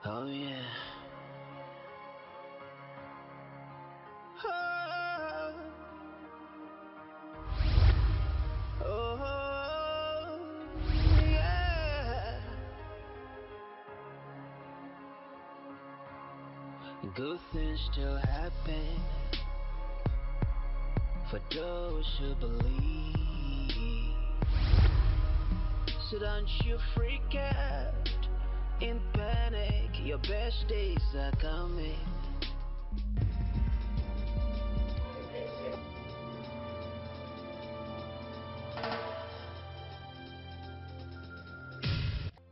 Oh yeah. Oh, yeah. Good things still happen for those who believe. So don't you freak out in panic. Your best days are coming.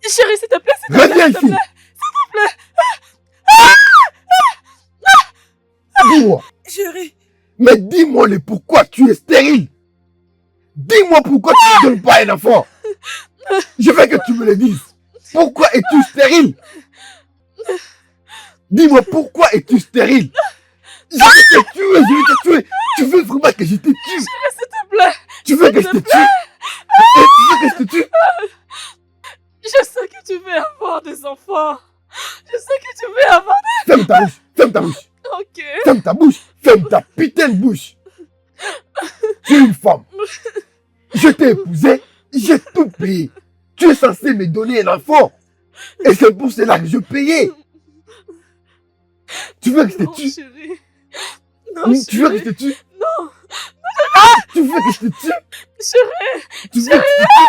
Chérie, s'il te plaît, s'il te plaît, Reviens s'il te ici. plaît, s'il te plaît. Dis-moi. Chérie, Mais dis-moi le pourquoi tu es stérile. Dis-moi pourquoi tu ne donnes pas un enfant. Je veux que tu me le dises. Pourquoi es-tu stérile? Dis-moi pourquoi es-tu stérile? Je vais te tuer, je vais te tuer. Tu veux vraiment que je te tue? chérie, s'il te plaît. Tu veux que je te tue? Et tu veux que je te tue? Je sais que tu veux avoir des enfants. Je sais que tu veux avoir des... Ferme ta bouche, ferme ta bouche. Ok. Ferme ta bouche, ferme ta putain de bouche. Tu es une femme. Je t'ai épousé, j'ai tout payé. Tu es censé me donner un enfant. Et c'est pour cela que je payais. Tu veux que je te Non, tue? chérie. Non, Tu veux que je chérie. te tue? Non, Tu veux que je te tue? chérie. Tu veux que je te tue?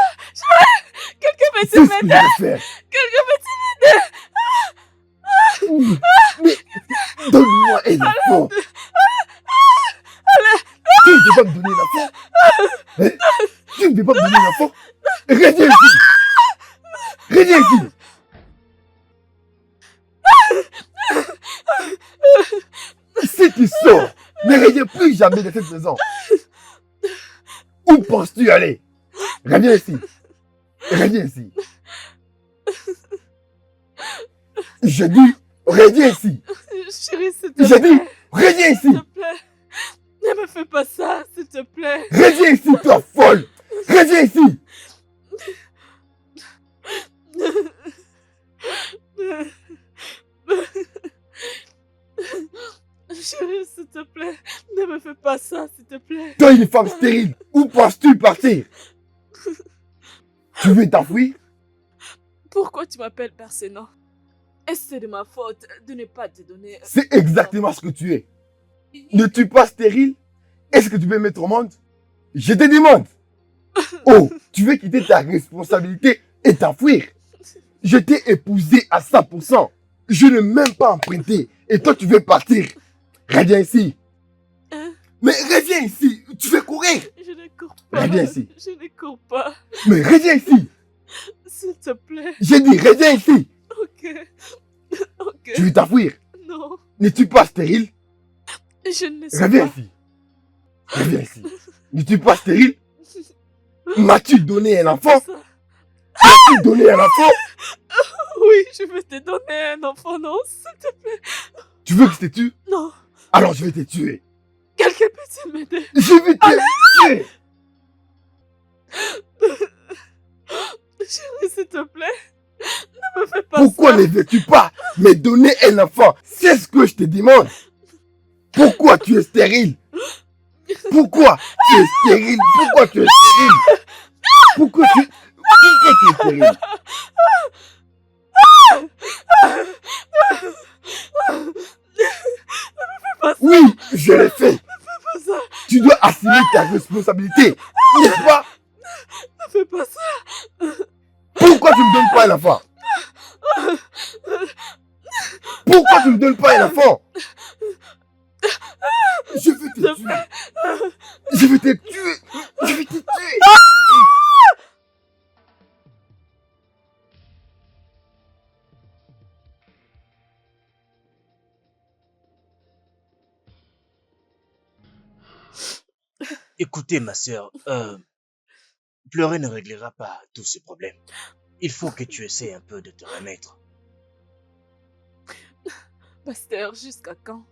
Quelqu'un C'est peut ce que je m'aider. vais faire. Quelqu'un peut Mais donne-moi un enfant. Tu ne peux pas me donner un enfant? Hein? Tu ne peux pas me donner un enfant? Reviens ici. Reviens ici. Si tu sors, ne reviens plus jamais de cette maison. Où penses-tu aller? Reviens ici. Reviens ici. Je dis, reviens ici. Chérie, s'il te Je plaît. dis, reviens ici. S'il te plaît. Ne me fais pas ça, s'il te plaît. Reviens ici, toi folle. Reviens ici. Chérie, s'il te plaît. Ne me fais pas ça, s'il te plaît. Toi, une femme stérile, où penses-tu partir? Tu veux t'enfuir? Pourquoi tu m'appelles Persénan? Est-ce que c'est de ma faute de ne pas te donner... C'est exactement ce que tu es. N'es-tu pas stérile? Est-ce que tu peux mettre au monde? Je te demande. Oh, tu veux quitter ta responsabilité et t'enfuir? Je t'ai épousé à 100%. Je n'ai même pas emprunté. Et toi, tu veux partir. Reviens ici. Hein? Mais reviens ici. Tu veux courir. Je ne cours pas. Reviens ici. Je ne cours pas. Mais reviens ici. S'il te plaît. J'ai dit, reviens ici. Ok. Ok. Tu veux t'enfuir. Non. N'es-tu pas stérile? Je ne le sais Reviens pas. ici. Reviens ici. N'es-tu pas stérile? M'as-tu donné un enfant? Ça. M'as-tu donné un enfant? Oui, je vais te donner un enfant, non? S'il te plaît. Tu veux que je te tue? Non. Alors je vais te tuer. Quelqu'un peut-il m'aider? Je vais te tuer. Chérie, s'il te plaît. Ne me fais pas Pourquoi ça. ne veux-tu pas me donner un enfant? C'est ce que je te demande. Pourquoi tu es stérile? Pourquoi tu es stérile? Pourquoi tu es stérile? Pourquoi tu es stérile? Pas ça. Oui, je l'ai fait. Pas ça. Tu dois assumer ta responsabilité. N'est-ce pas? Ne fais pas ça. Pourquoi tu ne me donnes pas un enfant? Pourquoi tu ne me donnes pas un enfant? Je vais te tuer. Je vais te tuer. Je vais te tuer. Écoutez, ma sœur, pleurer ne réglera pas tous ces problèmes. Il faut que tu essaies un peu de te remettre. Pasteur, jusqu'à quand?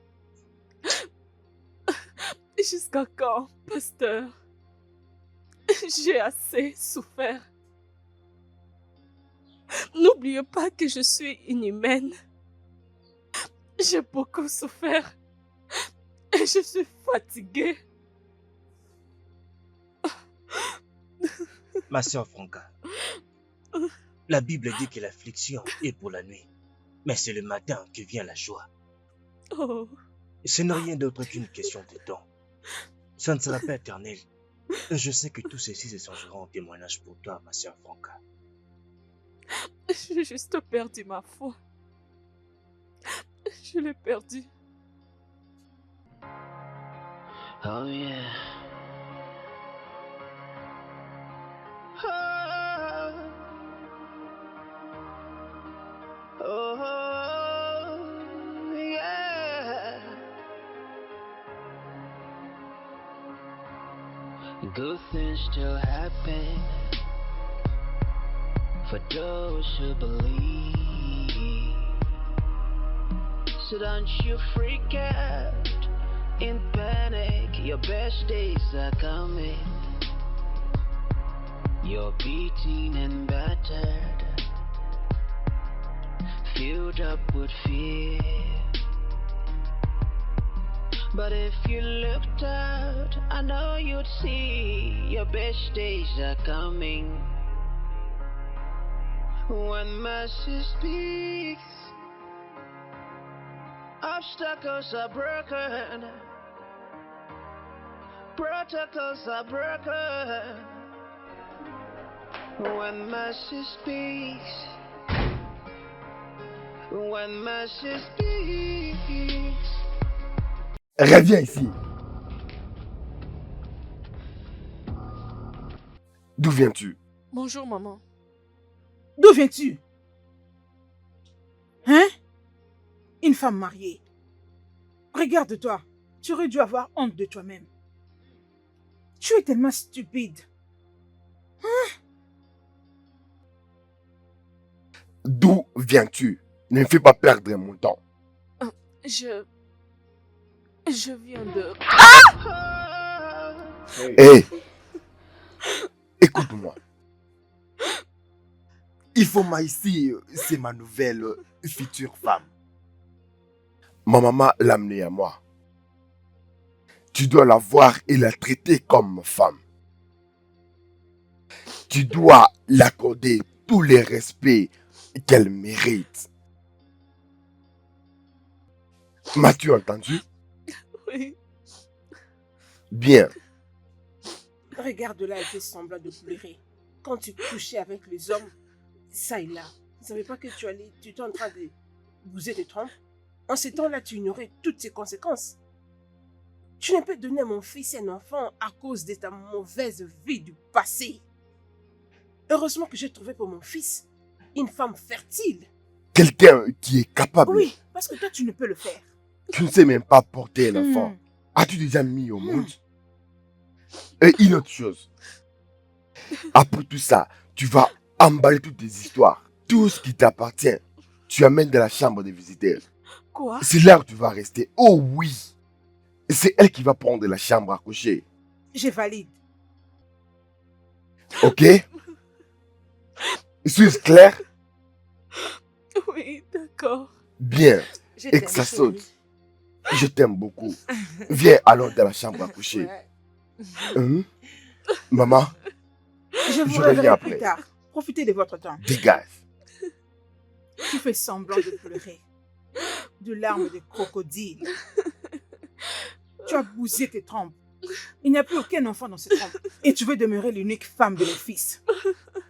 Jusqu'à quand, pasteur? J'ai assez souffert. N'oubliez pas que je suis une humaine. J'ai beaucoup souffert. Et je suis fatiguée. Ma sœur Franca, la Bible dit que l'affliction est pour la nuit, mais c'est le matin que vient la joie. Oh, Ce n'est rien d'autre qu'une question de temps. Ça ne sera pas éternel. Et je sais que tout ceci se changera en témoignage pour toi, ma sœur Franca. j'ai juste perdu ma foi. Je l'ai perdue. Oh yeah. Oh, oh, yeah. Good things still happen for those who believe. So don't you freak out in panic. Your best days are coming. You're beaten and battered, filled up with fear. But if you looked out, I know you'd see your best days are coming. When mercy speaks, obstacles are broken, protocols are broken. When mercy speaks, when mercy speaks. Reviens ici. D'où viens-tu? Bonjour, maman. D'où viens-tu? Hein? Une femme mariée. Regarde-toi. Tu aurais dû avoir honte de toi-même. Tu es tellement stupide. D'où viens-tu? Ne me fais pas perdre mon temps. Je viens de... Hé! Écoute-moi. Il faut ici, c'est ma nouvelle future femme. Ma maman l'a amenée à moi. Tu dois la voir et la traiter comme femme. Tu dois l'accorder tous les respects qu'elle mérite. M'as-tu entendu? Oui. » Bien. Regarde-la, elle fait semblant de pleurer. Quand tu couchais avec les hommes, ça et là, tu ne savais pas que tu étais en train de bouser tes trompes. En ces temps-là, tu ignorais toutes ces conséquences. Tu n'as pas donné à mon fils un enfant à cause de ta mauvaise vie du passé. Heureusement que j'ai trouvé pour mon fils une femme fertile. Quelqu'un qui est capable. Oui, parce que toi, tu ne peux le faire. Tu ne sais même pas porter un enfant. As-tu déjà mis au monde? Et une autre chose. Après tout ça, tu vas emballer toutes tes histoires. Tout ce qui t'appartient. Tu amènes dans la chambre des visiteurs. Quoi? C'est là où tu vas rester. Oh oui. C'est elle qui va prendre la chambre à coucher. Je valide. Ok? Suis-je clair? Oui, d'accord. Bien. Je Et t'aime, que ça chérie. saute. Je t'aime beaucoup. Viens alors dans la chambre à coucher. Ouais. Maman, Je vous Je reviens reverrai après. plus tard. Profitez de votre temps. dégage. Tu fais semblant de pleurer. De larmes de crocodile. Tu as bousillé tes trompes. Il n'y a plus aucun enfant dans ces trompes. Et tu veux demeurer l'unique femme de mon fils.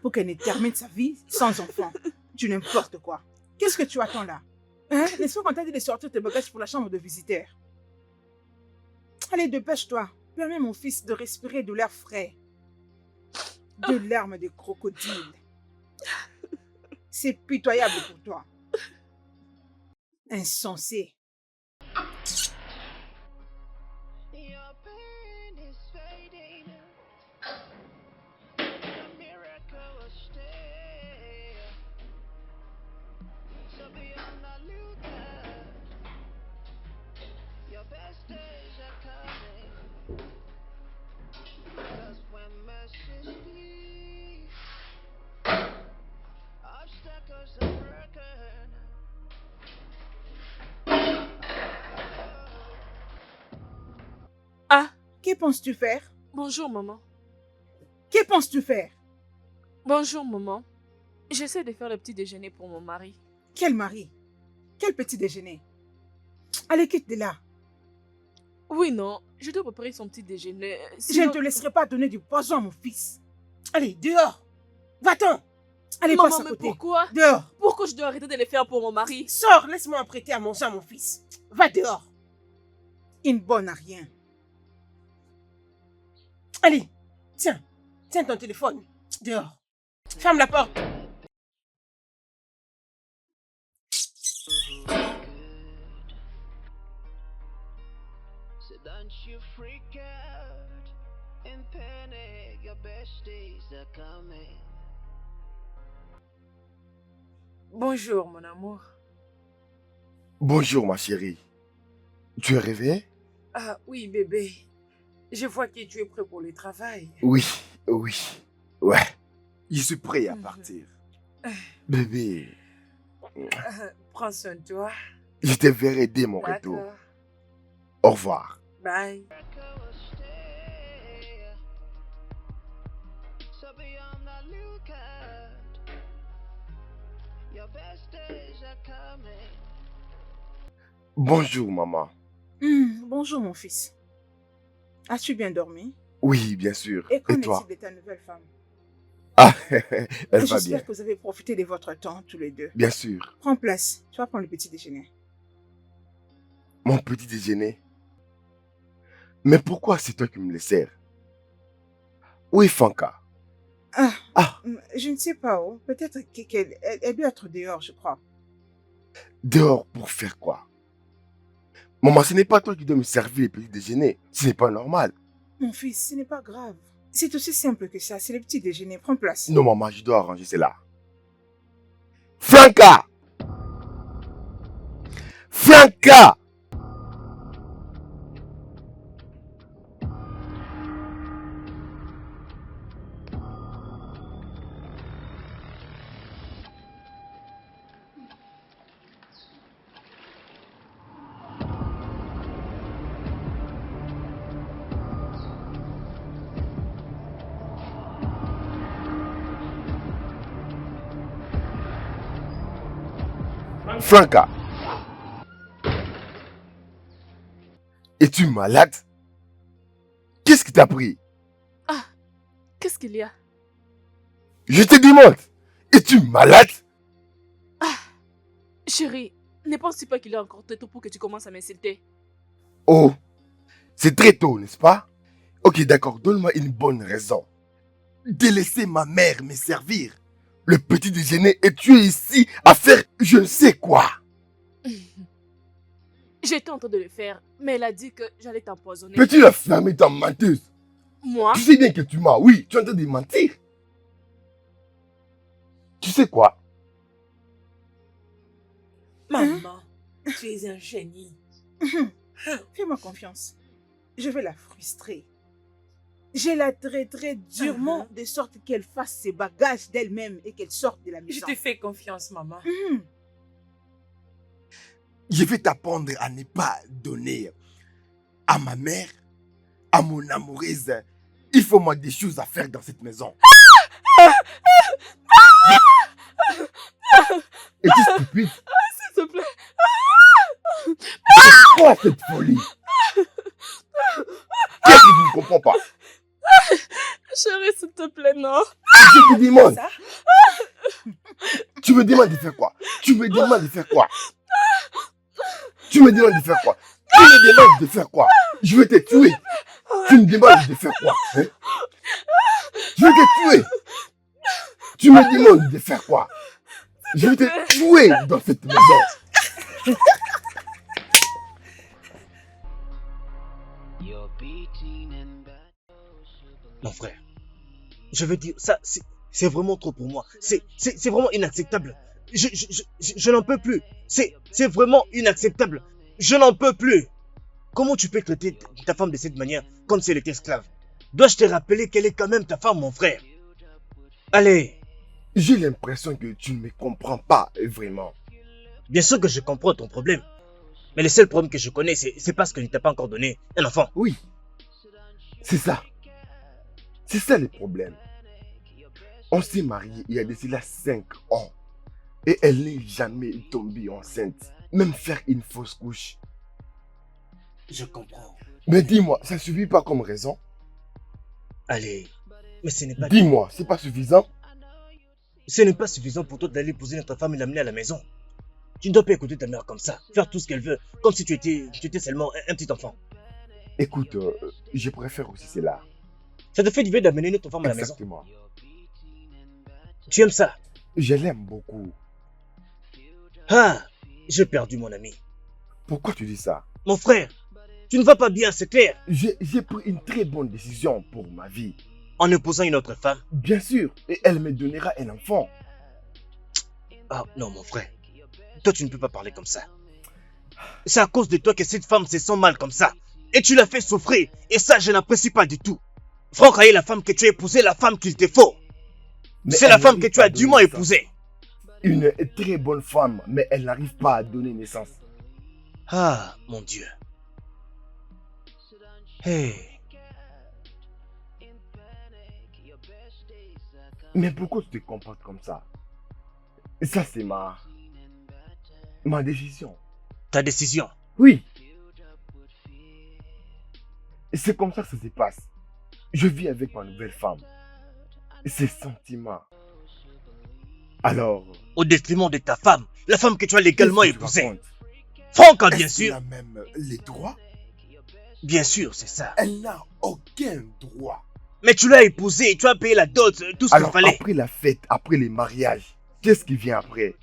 Pour qu'elle ne termine sa vie sans enfant. Tu n'importe quoi. Qu'est-ce que tu attends là? Hein? N'est-ce pas qu'on t'a dit de sortir tes bagages pour la chambre de visiteurs? Allez, dépêche-toi. Permets à mon fils de respirer de l'air frais. De larmes de crocodile. C'est pitoyable pour toi. Insensé. Your pain is fading. The miracle will stay. So be on the lookout. Your best days are coming. 'Cause when mercy speaks, obstacles are broken. Que penses-tu faire? Bonjour, maman. Que penses-tu faire? Bonjour, maman. J'essaie de faire le petit déjeuner pour mon mari. Quel mari? Quel petit déjeuner? Allez, quitte de là. Oui, non, je dois préparer son petit déjeuner. Je Sinon... ne te laisserai pas donner du poison à mon fils. Allez, dehors. Va-t'en. Allez, Maman, passe à mais côté. pourquoi? Dehors. Pourquoi je dois arrêter de les faire pour mon mari? Sors, laisse-moi apprêter à manger à mon fils. Va dehors. Une bonne à rien. Allez, tiens ton téléphone. Dehors. Ferme la porte. So don't you freak out and panic. Your best days are coming. Bonjour, mon amour. Bonjour, ma chérie. Tu es réveillée? Ah oui, bébé. Je vois que tu es prêt pour le travail. Oui. Ouais. Je suis prêt à partir. Bébé, Prends soin de toi. je te verrai dès mon retour. D'accord. Au revoir. Bye. America will stay. So be on the lookout. Your best days are coming. Bonjour, maman. Bonjour, mon fils. As-tu bien dormi? Oui, bien sûr. Et qu'en Et toi? est-il de ta nouvelle femme? Ah, elle va bien. J'espère que vous avez profité de votre temps, tous les deux. Bien sûr. Prends place. Tu vas prendre le petit déjeuner. Mon petit déjeuner. Mais pourquoi c'est toi qui me le sers? Où est Fanka? Je ne sais pas où. Peut-être qu'elle doit être dehors, je crois. Dehors pour faire quoi? Maman, ce n'est pas toi qui dois me servir le petit déjeuner. Ce n'est pas normal. Mon fils, ce n'est pas grave. C'est aussi simple que ça. C'est le petit déjeuner. Prends place. Non, maman, je dois arranger cela. Franca! Franca! Franca! Es-tu malade? Qu'est-ce qui t'a pris? Qu'est-ce qu'il y a? Je te demande, es-tu malade? Chérie, ne penses-tu pas qu'il est encore trop tôt pour que tu commences à m'insulter? Oh, c'est très tôt, n'est-ce pas? Ok, d'accord, donne-moi une bonne raison de laisser ma mère me servir le petit déjeuner et tu es ici à faire je ne sais quoi. J'étais en train de le faire, mais elle a dit que j'allais t'empoisonner. Peux-tu la fermer ta menteuse? Moi? Tu sais bien que tu m'as, oui, tu es en train de mentir. Tu sais quoi? Maman, tu es un génie. Fais-moi confiance. Je vais la frustrer. Je la traiterai durement de sorte qu'elle fasse ses bagages d'elle-même et qu'elle sorte de la Je maison. te fais confiance, maman. Je vais t'apprendre à ne pas donner à ma mère, à mon amoureuse. Il faut moi des choses à faire dans cette maison. Es-tu stupide? S'il te plaît. C'est quoi cette folie? Qu'est-ce que tu ne comprends pas? Chérie, s'il te plaît, non. Je te demande. Ça? Tu me demandes de faire quoi? Tu me demandes de faire quoi? Tu me demandes de faire quoi? Tu me demandes de faire quoi? Je vais te tuer. Tu me demandes de faire quoi? Hein? Je vais te tuer. Tu me demandes de faire quoi? Je vais te tuer dans cette maison. You're beating and battles. Mon frère, je veux dire, ça, c'est vraiment trop pour moi. C'est vraiment inacceptable. Je n'en peux plus. C'est vraiment inacceptable. Je n'en peux plus. Comment tu peux traiter ta femme de cette manière, comme si elle était esclave? Dois-je te rappeler qu'elle est quand même ta femme, mon frère? Allez, J'ai l'impression que tu ne me comprends pas vraiment. bien sûr que je comprends ton problème. Mais le seul problème que je connais, c'est parce que tu ne t'as pas encore donné un enfant. Oui. C'est ça. C'est ça le problème. On s'est mariés il y a de cela 5 ans. Et elle n'est jamais tombée enceinte. Même faire une fausse couche. Je comprends. Mais dis-moi, ça suffit pas comme raison? Allez, mais ce n'est pas... Dis-moi, c'est pas suffisant? Ce n'est pas suffisant pour toi d'aller épouser notre femme et l'amener à la maison. Tu ne dois pas écouter ta mère comme ça, faire tout ce qu'elle veut, comme si tu étais seulement un petit enfant. Écoute, je préfère aussi cela. Ça te fait du bien d'amener notre femme à la maison. Exactement. Tu aimes ça? Je l'aime beaucoup. Ah, j'ai perdu mon ami. Pourquoi tu dis ça? Mon frère, tu ne vas pas bien, c'est clair. J'ai pris une très bonne décision pour ma vie. En épousant une autre femme. Bien sûr, et elle me donnera un enfant. Ah non, mon frère. Toi, tu ne peux pas parler comme ça. C'est à cause de toi que cette femme se sent mal comme ça. Et tu l'as fait souffrir. Et ça, je n'apprécie pas du tout. Franck a eu la femme que tu as épousée, la femme qu'il te faut. Mais C'est la elle femme que n'arrive tu pas as à dûment donner naissance. épousée. Une très bonne femme, mais elle n'arrive pas à donner naissance. Ah, mon Dieu. Hey. Mais pourquoi tu te comportes comme ça? Ça, c'est ma décision. Ta décision. Oui. Et c'est comme ça que ça se passe. Je vis avec ma nouvelle femme. Ses sentiments. Alors... Au détriment de ta femme. La femme que tu as légalement qu'est-ce que tu épousée. racontes? Franck, bien Est-ce qu'elle sûr. a même les droits? Bien sûr, c'est ça. Elle n'a aucun droit. Mais tu l'as épousée, tu as payé la dot, tout ce qu'il Alors, fallait. après la fête, après les mariages, qu'est-ce qui vient après?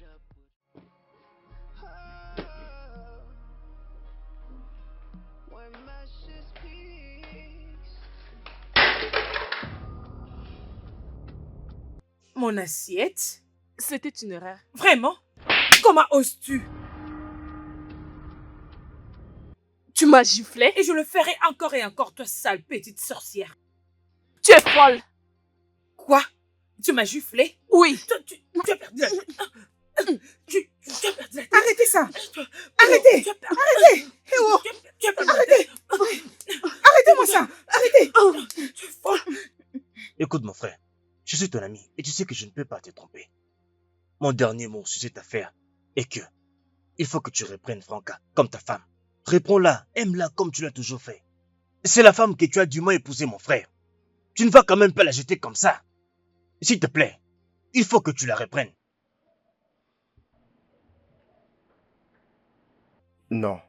Mon assiette? C'était une erreur. Vraiment? Comment oses-tu? Tu m'as giflé? Et je le ferai encore et encore, toi sale petite sorcière. Tu es folle. Quoi? Tu m'as giflé? Oui. Tu as perdu la tête. Tu as perdu la tête. Arrêtez ça. Arrêtez. Arrêtez. Eh oh. Tu as perdu la tête. Arrêtez-moi ça. Arrêtez. Tu es folle. Écoute, mon frère, je suis ton ami et tu sais que je ne peux pas te tromper. Mon dernier mot sur cette affaire est que il faut que tu reprennes Franca comme ta femme. Réponds-la, aime-la comme tu l'as toujours fait. C'est la femme que tu as dûment épousée, mon frère. Tu ne vas quand même pas la jeter comme ça. S'il te plaît, il faut que tu la reprennes. Non.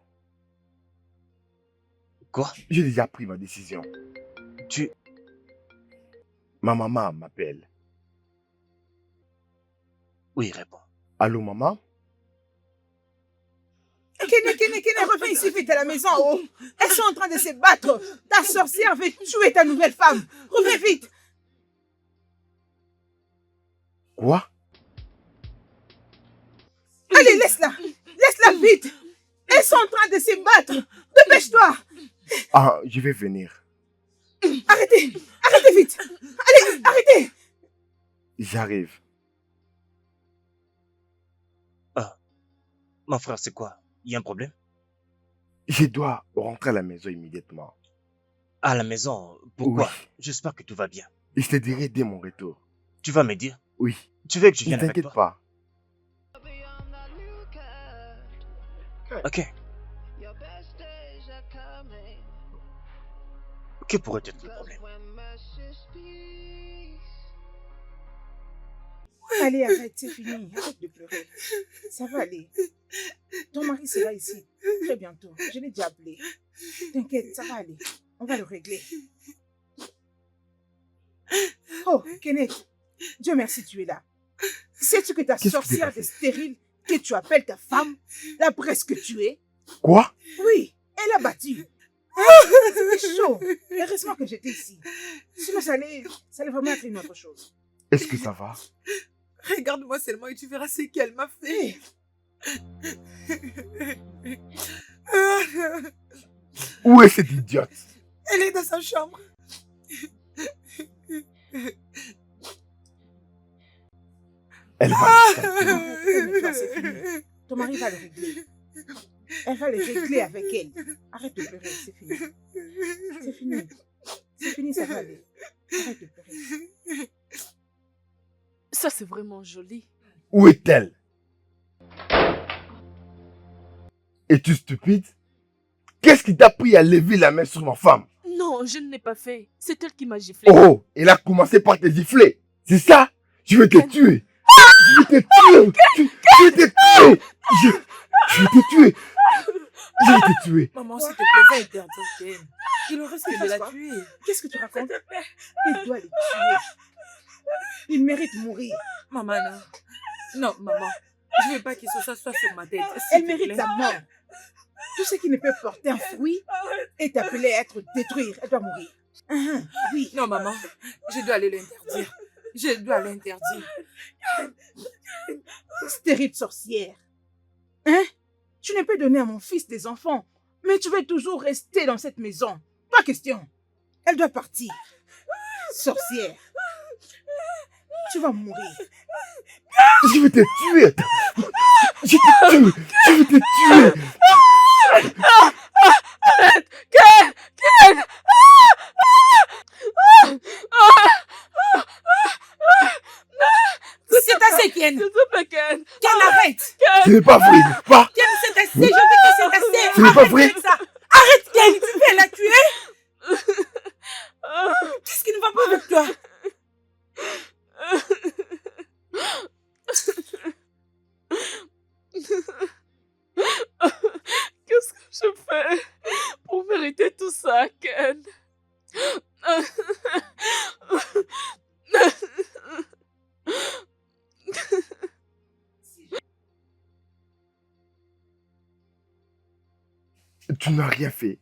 Quoi? J'ai déjà pris ma décision. Ma maman m'appelle. Oui, réponds. Allô, maman? Kene, reviens ici vite à la maison. Oh. Elles sont en train de se battre. Ta sorcière veut tuer ta nouvelle femme. Reviens vite. Quoi? Allez, laisse-la. Laisse-la vite. Elles sont en train de se battre. Dépêche-toi. Ah, je vais venir. Arrêtez. Arrêtez vite. Allez, arrêtez. J'arrive. Ah, mon frère, c'est quoi? Il y a un problème? Je dois rentrer à la maison immédiatement. À la maison? Pourquoi? Oui. J'espère que tout va bien. Je te dirai dès mon retour. Tu vas me dire? Oui. Tu veux que je Ne vienne avec t'inquiète toi? pas. Ok. Que pourrait être le problème? Allez, arrête, c'est fini. Arrête de pleurer. Ça va aller. Ton mari sera ici très bientôt. Je l'ai déjà appelé. T'inquiète, ça va aller. On va le régler. Oh, Kenneth, Dieu merci, tu es là. Sais-tu que ta Qu'est-ce qui s'est sorcière passé? de stérile que tu appelles ta femme l'a presque tuée? Quoi? Oui, elle l'a battue. C'était chaud. Heureusement que j'étais ici. Sinon, ça allait vraiment être une autre chose. Est-ce que ça va? Regarde-moi seulement et tu verras ce qu'elle m'a fait. Où est cette idiote? Elle est dans sa chambre. Elle va Calme-toi, c'est fini. Ton mari va le régler. Elle va le régler avec elle. Arrête de pleurer, c'est fini. C'est fini. C'est fini, ça va aller. Arrête de pleurer. Ça, c'est vraiment joli. Où est-elle? Es-tu stupide? Qu'est-ce qui t'a pris à lever la main sur ma femme? Non, je ne l'ai pas fait. C'est elle qui m'a giflé. Oh, elle a commencé par te gifler. C'est ça? Je vais te tuer. Je vais te tuer. Je vais te tuer. Je vais te tuer. Je vais te tuer. Maman, s'il te plaît, va interdire Ken. Il aurait risque de la tuer. Qu'est-ce que tu racontes? Il doit les tuer. Il mérite de mourir. Maman, non. Non, maman. Je veux pas qu'il se soit sur ma tête. Elle mérite sa mort. Tout ce qui ne peut porter un fruit est appelé à être détruit. Elle doit mourir. Oui. Non, maman. Je dois aller l'interdire. Je dois l'interdire. Stérile sorcière. Hein? Tu ne peux donner à mon fils des enfants, mais tu veux toujours rester dans cette maison. Pas question. Elle doit partir. Sorcière. Tu vas mourir. Je vais te tuer. Je te tue. Je vais te tuer. Arrête! Ken! Ken! C'est assez, Ken. S'il te plaît, Ken! Ken, arrête. Ce n'est pas vrai, n'est-ce pas? Ken, c'est assez. Je dis que c'est assez. Ce n'est pas vrai. Arrête avec ça. Arrête, Ken. Tu veux la tuer? Qu'est-ce qui ne va pas avec toi? Qu'est-ce que je fais pour mériter tout ça, Ken? Tu n'as rien fait.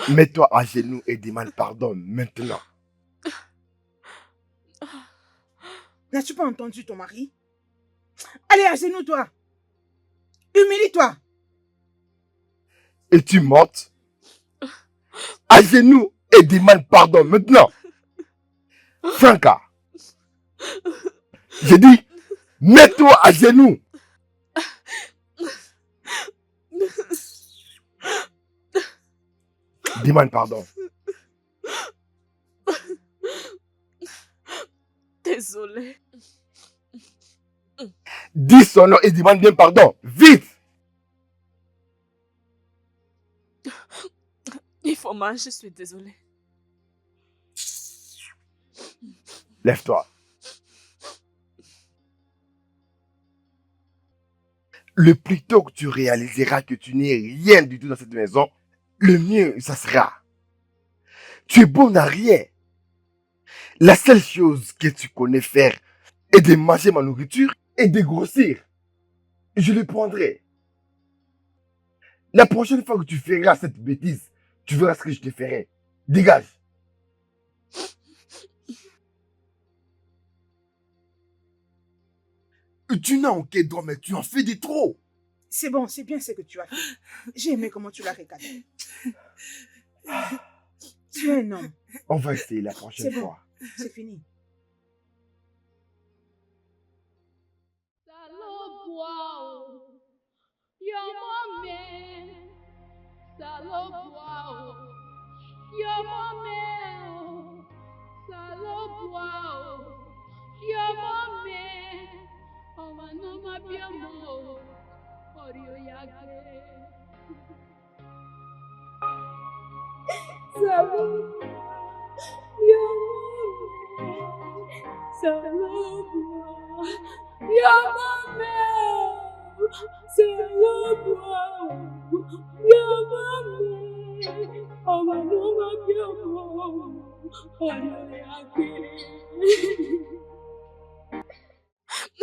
Mets-toi à genoux et demande pardon maintenant. N'as-tu pas entendu ton mari? Allez, à genoux, toi. Humilie-toi. Es-tu morte? À genoux et demande pardon maintenant. Franca. J'ai dit, mets-toi à genoux. Demande pardon. Désolée. Dis son nom et demande bien pardon. Vite! Ifoma, je suis désolée. Lève-toi. Le plus tôt que tu réaliseras que tu n'es rien du tout dans cette maison, le mieux ça sera. Tu es bon à rien. La seule chose que tu connais faire est de manger ma nourriture et de grossir. Je le prendrai. La prochaine fois que tu feras cette bêtise, tu verras ce que je te ferai. Dégage. Tu n'as aucun droit, mais tu en fais des trop. C'est bon, c'est bien ce que tu as fait. J'ai aimé comment tu l'as recadré. Tu es un homme. On va essayer la prochaine C'est bon. fois. C'est fini.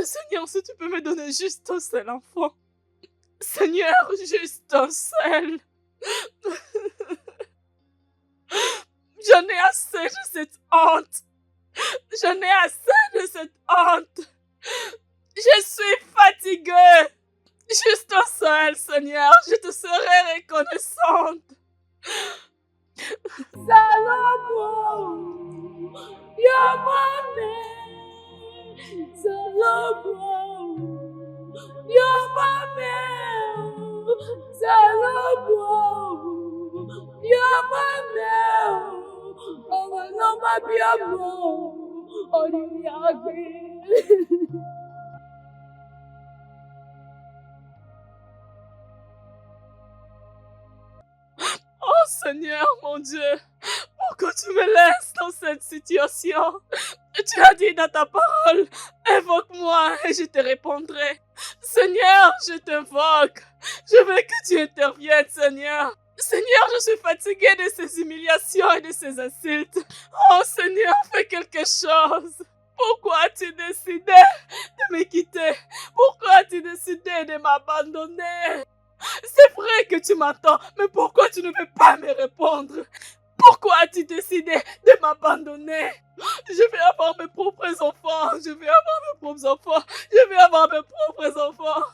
Seigneur, si tu peux me donner juste un seul enfant. Seigneur, juste un seul. J'en ai assez de cette honte. J'en ai assez de cette honte. Je suis fatiguée. Juste un seul, Seigneur. Je te serai reconnaissante. Oh Seigneur, mon Dieu, pourquoi tu me laisses dans cette situation? Tu as dit dans ta parole, invoque-moi et je te répondrai. Seigneur, je t'invoque. Je veux que tu interviennes, Seigneur. Seigneur, je suis fatiguée de ces humiliations et de ces insultes. Oh Seigneur, fais quelque chose. Pourquoi as-tu décidé de me quitter? Pourquoi as-tu décidé de m'abandonner? C'est vrai que tu m'attends, mais pourquoi tu ne veux pas me répondre? Pourquoi as-tu décidé de m'abandonner? Je vais avoir mes propres enfants. Je vais avoir mes propres enfants. Je vais avoir mes propres enfants.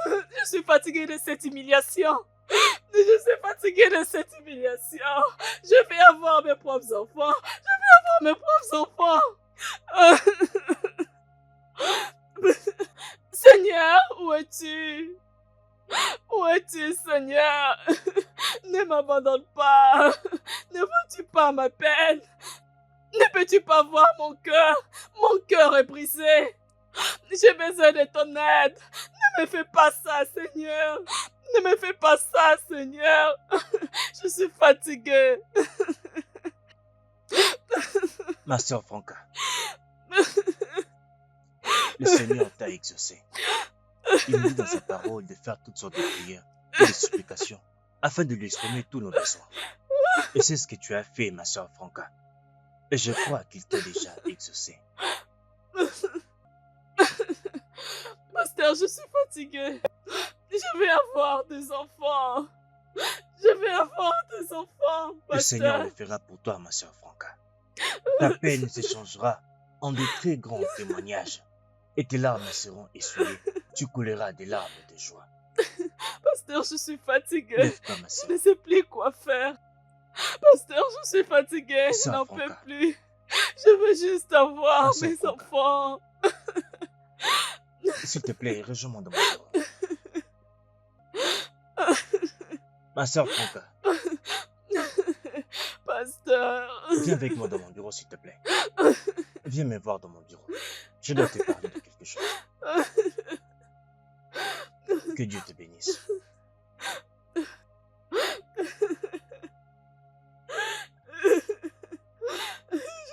Je suis fatiguée de cette humiliation. Je suis fatiguée de cette humiliation. Je vais avoir mes propres enfants. Je vais avoir mes propres enfants. Seigneur, où es-tu? Où es-tu, Seigneur? Ne m'abandonne pas. Ne vois-tu pas ma peine? Ne peux-tu pas voir mon cœur? Mon cœur est brisé. J'ai besoin de ton aide. Ne me fais pas ça, Seigneur. Ne me fais pas ça, Seigneur. Je suis fatiguée. Ma sœur Franca, le Seigneur t'a exaucé. Il nous dit dans sa parole de faire toutes sortes de prières et de supplications afin de lui exprimer tous nos besoins. Et c'est ce que tu as fait, ma sœur Franca. Et je crois qu'il t'a déjà exaucé. Pasteur, je suis fatiguée. Je vais avoir des enfants. Je vais avoir des enfants, Pasteur. Le Seigneur le fera pour toi, ma sœur Franca. Ta peine s'échangera en de très grands témoignages. Et tes larmes seront essuyées. Tu couleras des larmes de joie. Pasteur, je suis fatiguée. Lève-toi, ma sœur. Je ne sais plus quoi faire. Pasteur, je suis fatiguée. Je Sœur n'en Franca. peux plus. Je veux juste avoir Ma sœur mes Franca. enfants. S'il te plaît, rejoins-moi dans mon bureau. Ma sœur Franca, Pasteur. viens avec moi dans mon bureau, s'il te plaît. Viens me voir dans mon bureau. Je dois te parler de quelque chose. Que Dieu te bénisse.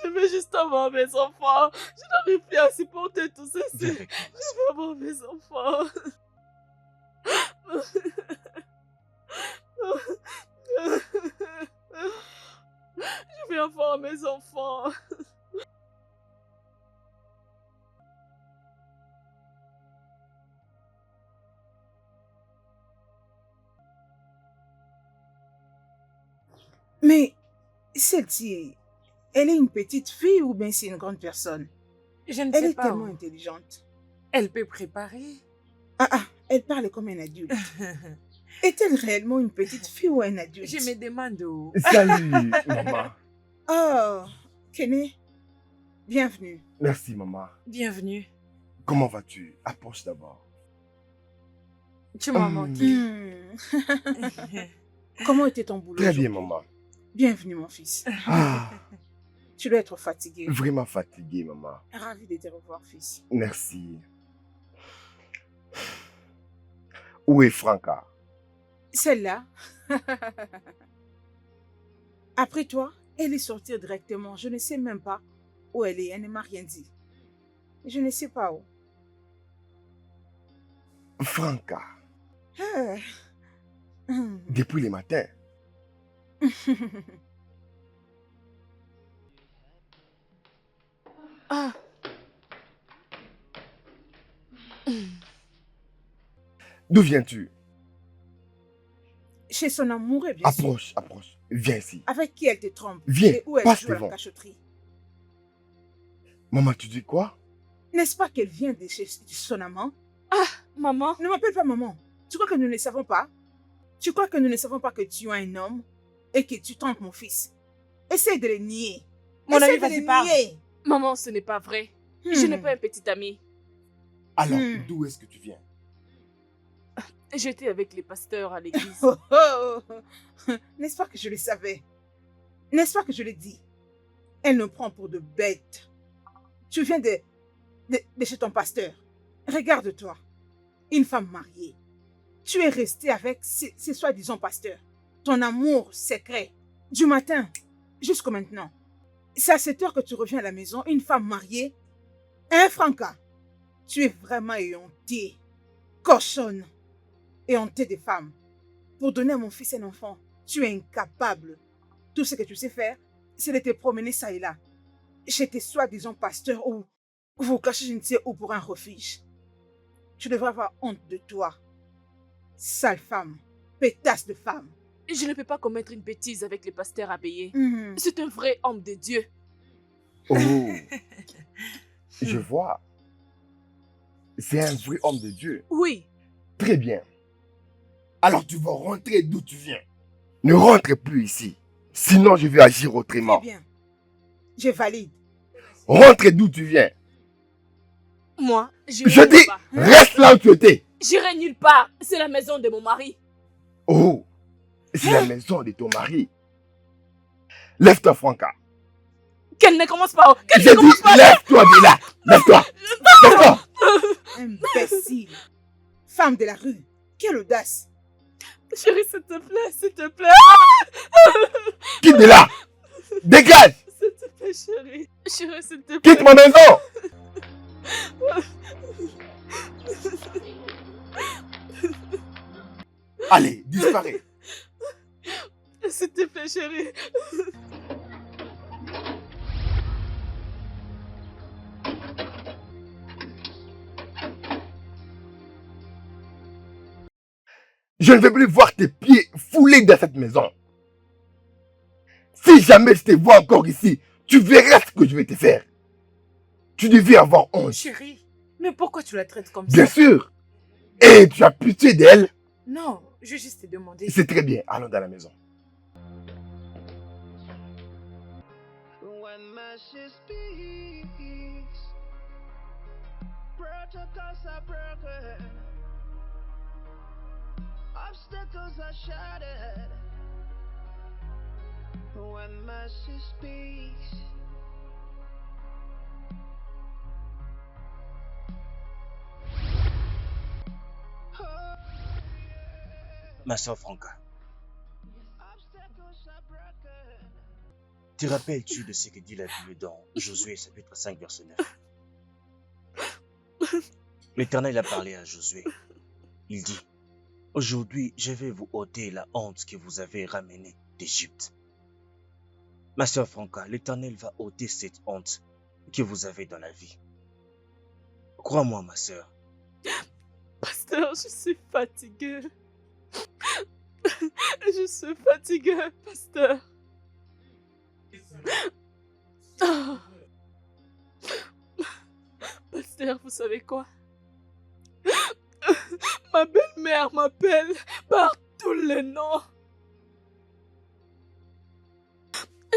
Je veux juste avoir mes enfants. Je n'arrive plus à supporter tout Viens ceci. avec moi, ma Je sœur. veux avoir mes enfants. Je veux avoir mes enfants. Mais celle-ci, elle est une petite fille ou bien c'est une grande personne? Je ne Elle sais est pas. tellement intelligente. Elle peut préparer. Ah, elle parle comme un adulte. Est-elle réellement une petite fille ou un adulte? Je me demande où. Salut, maman. Oh, Kené, bienvenue. Merci, maman. Bienvenue. Comment vas-tu? Approche d'abord. Tu m'as manqué. Comment était ton boulot Très bien, aujourd'hui? maman. Bienvenue, mon fils. Ah, Tu dois être fatigué. vraiment fatigué, maman. Ravi de te revoir, fils. Merci. Où est Franca? Celle-là, après toi, elle est sortie directement. Je ne sais même pas où elle est. Elle ne m'a rien dit. Je ne sais pas où. Franca, Ah. depuis le matin. Ah. D'où viens-tu? Chez son amoureux, bien sûr. Approche, approche. Viens ici. Avec qui elle te trompe? Viens, Et où elle passe joue à la devant. cachotterie? Maman, tu dis quoi? N'est-ce pas qu'elle vient de chez son amant? Maman, Ne m'appelle pas maman. Tu crois que nous ne savons pas? Tu crois que nous ne savons pas que tu es un homme et que tu trompes mon fils? Essaye de le nier. Mon Essaye ami, de vas-y, le parle. nier. maman, ce n'est pas vrai. Je n'ai Hmm. pas un petit ami. Alors, Hmm. d'où est-ce que tu viens? J'étais avec les pasteurs à l'église. Oh, oh, oh. N'est-ce pas que je le savais? N'est-ce pas que je l'ai dit? Elle nous prend pour de bêtes. Tu viens de chez ton pasteur. Regarde-toi. Une femme mariée. Tu es resté avec ces soi-disant pasteurs. Ton amour secret. Du matin jusqu'au maintenant. C'est à cette heure que tu reviens à la maison, une femme mariée. Hein, Franca? Tu es vraiment éhontée. Cochonne. Éhontée des femmes. Pour donner à mon fils un enfant, tu es incapable. Tout ce que tu sais faire, c'est de te promener ça et là. Chez tes soi-disant pasteurs ou vous cachez je ne sais où pour un refuge. Tu devrais avoir honte de toi. Sale femme. Pétasse de femme. Je ne peux pas commettre une bêtise avec les pasteurs abéyés. Mhm. C'est un vrai homme de Dieu. Oh, je vois. C'est un vrai homme de Dieu. Oui. Très bien. Alors tu vas rentrer d'où tu viens. Ne rentre plus ici. Sinon je vais agir Très autrement. bien. Je valide. Rentre d'où tu viens. Moi, Je j'irai dis, nulle part. reste là où tu étais. J'irai nulle part. C'est la maison de mon mari. Oh, c'est la maison de ton mari. Lève-toi, Franca. Qu'elle ne commence pas. Qu'elle J'ai ne dit, commence pas. lève-toi de là. Lève-toi. Lève-toi. Imbécile. Femme de la rue. Quelle audace. Chérie, s'il te plaît, s'il te plaît. Quitte de là. Dégage. S'il te plaît, chérie. Chérie, s'il te plaît. Quitte ma maison. Allez, disparais. S'il te plaît, chérie. Je ne veux plus voir tes pieds foulés dans cette maison. Si jamais je te vois encore ici, tu verras ce que je vais te faire. Tu devais avoir honte. Chérie, mais pourquoi tu la traites comme Bien ça? sûr. Et tu as pitié d'elle. Non, je vais juste te demander. C'est très bien. Allons dans la maison. When message speaks, protocols are broken, obstacles are shattered. When message speaks, Ma soeur Franca, obstacles are broken. te rappelles-tu de ce que dit la Bible dans Josué chapitre 5 verset 9? L'Éternel a parlé à Josué. Il dit, aujourd'hui je vais vous ôter la honte que vous avez ramenée d'Égypte. Ma soeur Franca, l'Éternel va ôter cette honte que vous avez dans la vie. Crois-moi ma soeur. Pasteur, je suis fatiguée. Je suis fatiguée, pasteur. Ah. Pasteur, vous savez quoi? Ma belle-mère m'appelle par tous les noms.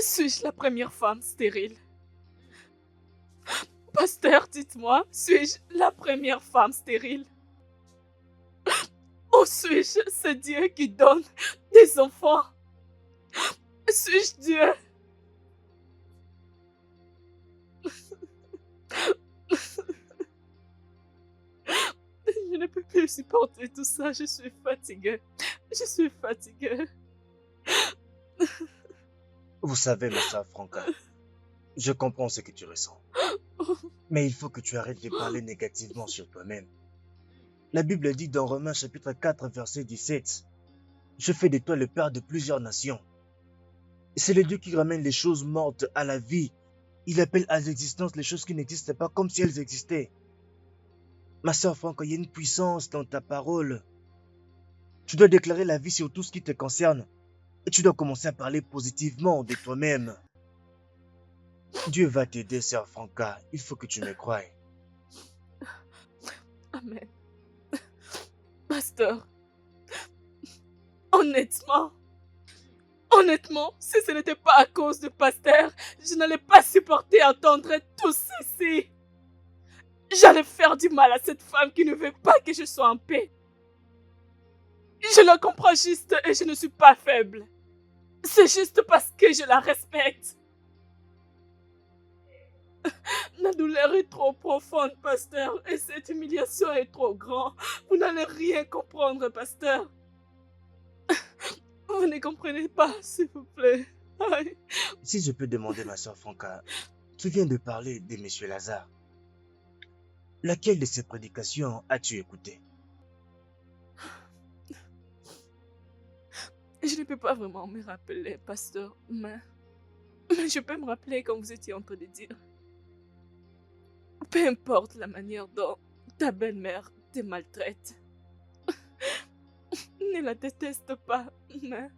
Suis-je la première femme stérile? Pasteur, dites-moi, suis-je la première femme stérile? Ou suis-je ce Dieu qui donne des enfants? Suis-je Dieu? Je ne peux plus supporter tout ça, je suis fatiguée. Je suis fatiguée. Vous savez ma soeur Franca, je comprends ce que tu ressens. Mais il faut que tu arrêtes de parler négativement sur toi-même. La Bible dit dans Romains chapitre 4 verset 17, « Je fais de toi le père de plusieurs nations. » C'est le Dieu qui ramène les choses mortes à la vie. Il appelle à l'existence les choses qui n'existent pas comme si elles existaient. Ma soeur Franca, il y a une puissance dans ta parole. Tu dois déclarer la vie sur tout ce qui te concerne. Et tu dois commencer à parler positivement de toi-même. Dieu va t'aider, sœur Franca. Il faut que tu me croies. Amen. Pasteur, honnêtement, si ce n'était pas à cause de Pasteur, je n'allais pas supporter entendre tout ceci. J'allais faire du mal à cette femme qui ne veut pas que je sois en paix. Je la comprends juste et je ne suis pas faible. C'est juste parce que je la respecte. La douleur est trop profonde, pasteur, et cette humiliation est trop grande. Vous n'allez rien comprendre, pasteur. Vous ne comprenez pas, s'il vous plaît. Aïe. Si je peux demander, ma soeur Franca, tu viens de parler de Monsieur Lazare. Laquelle de ses prédications as-tu écouté? Je ne peux pas vraiment me rappeler, pasteur, mais je peux me rappeler quand vous étiez en train de dire. Peu importe la manière dont ta belle-mère te maltraite. Ne la déteste pas, mais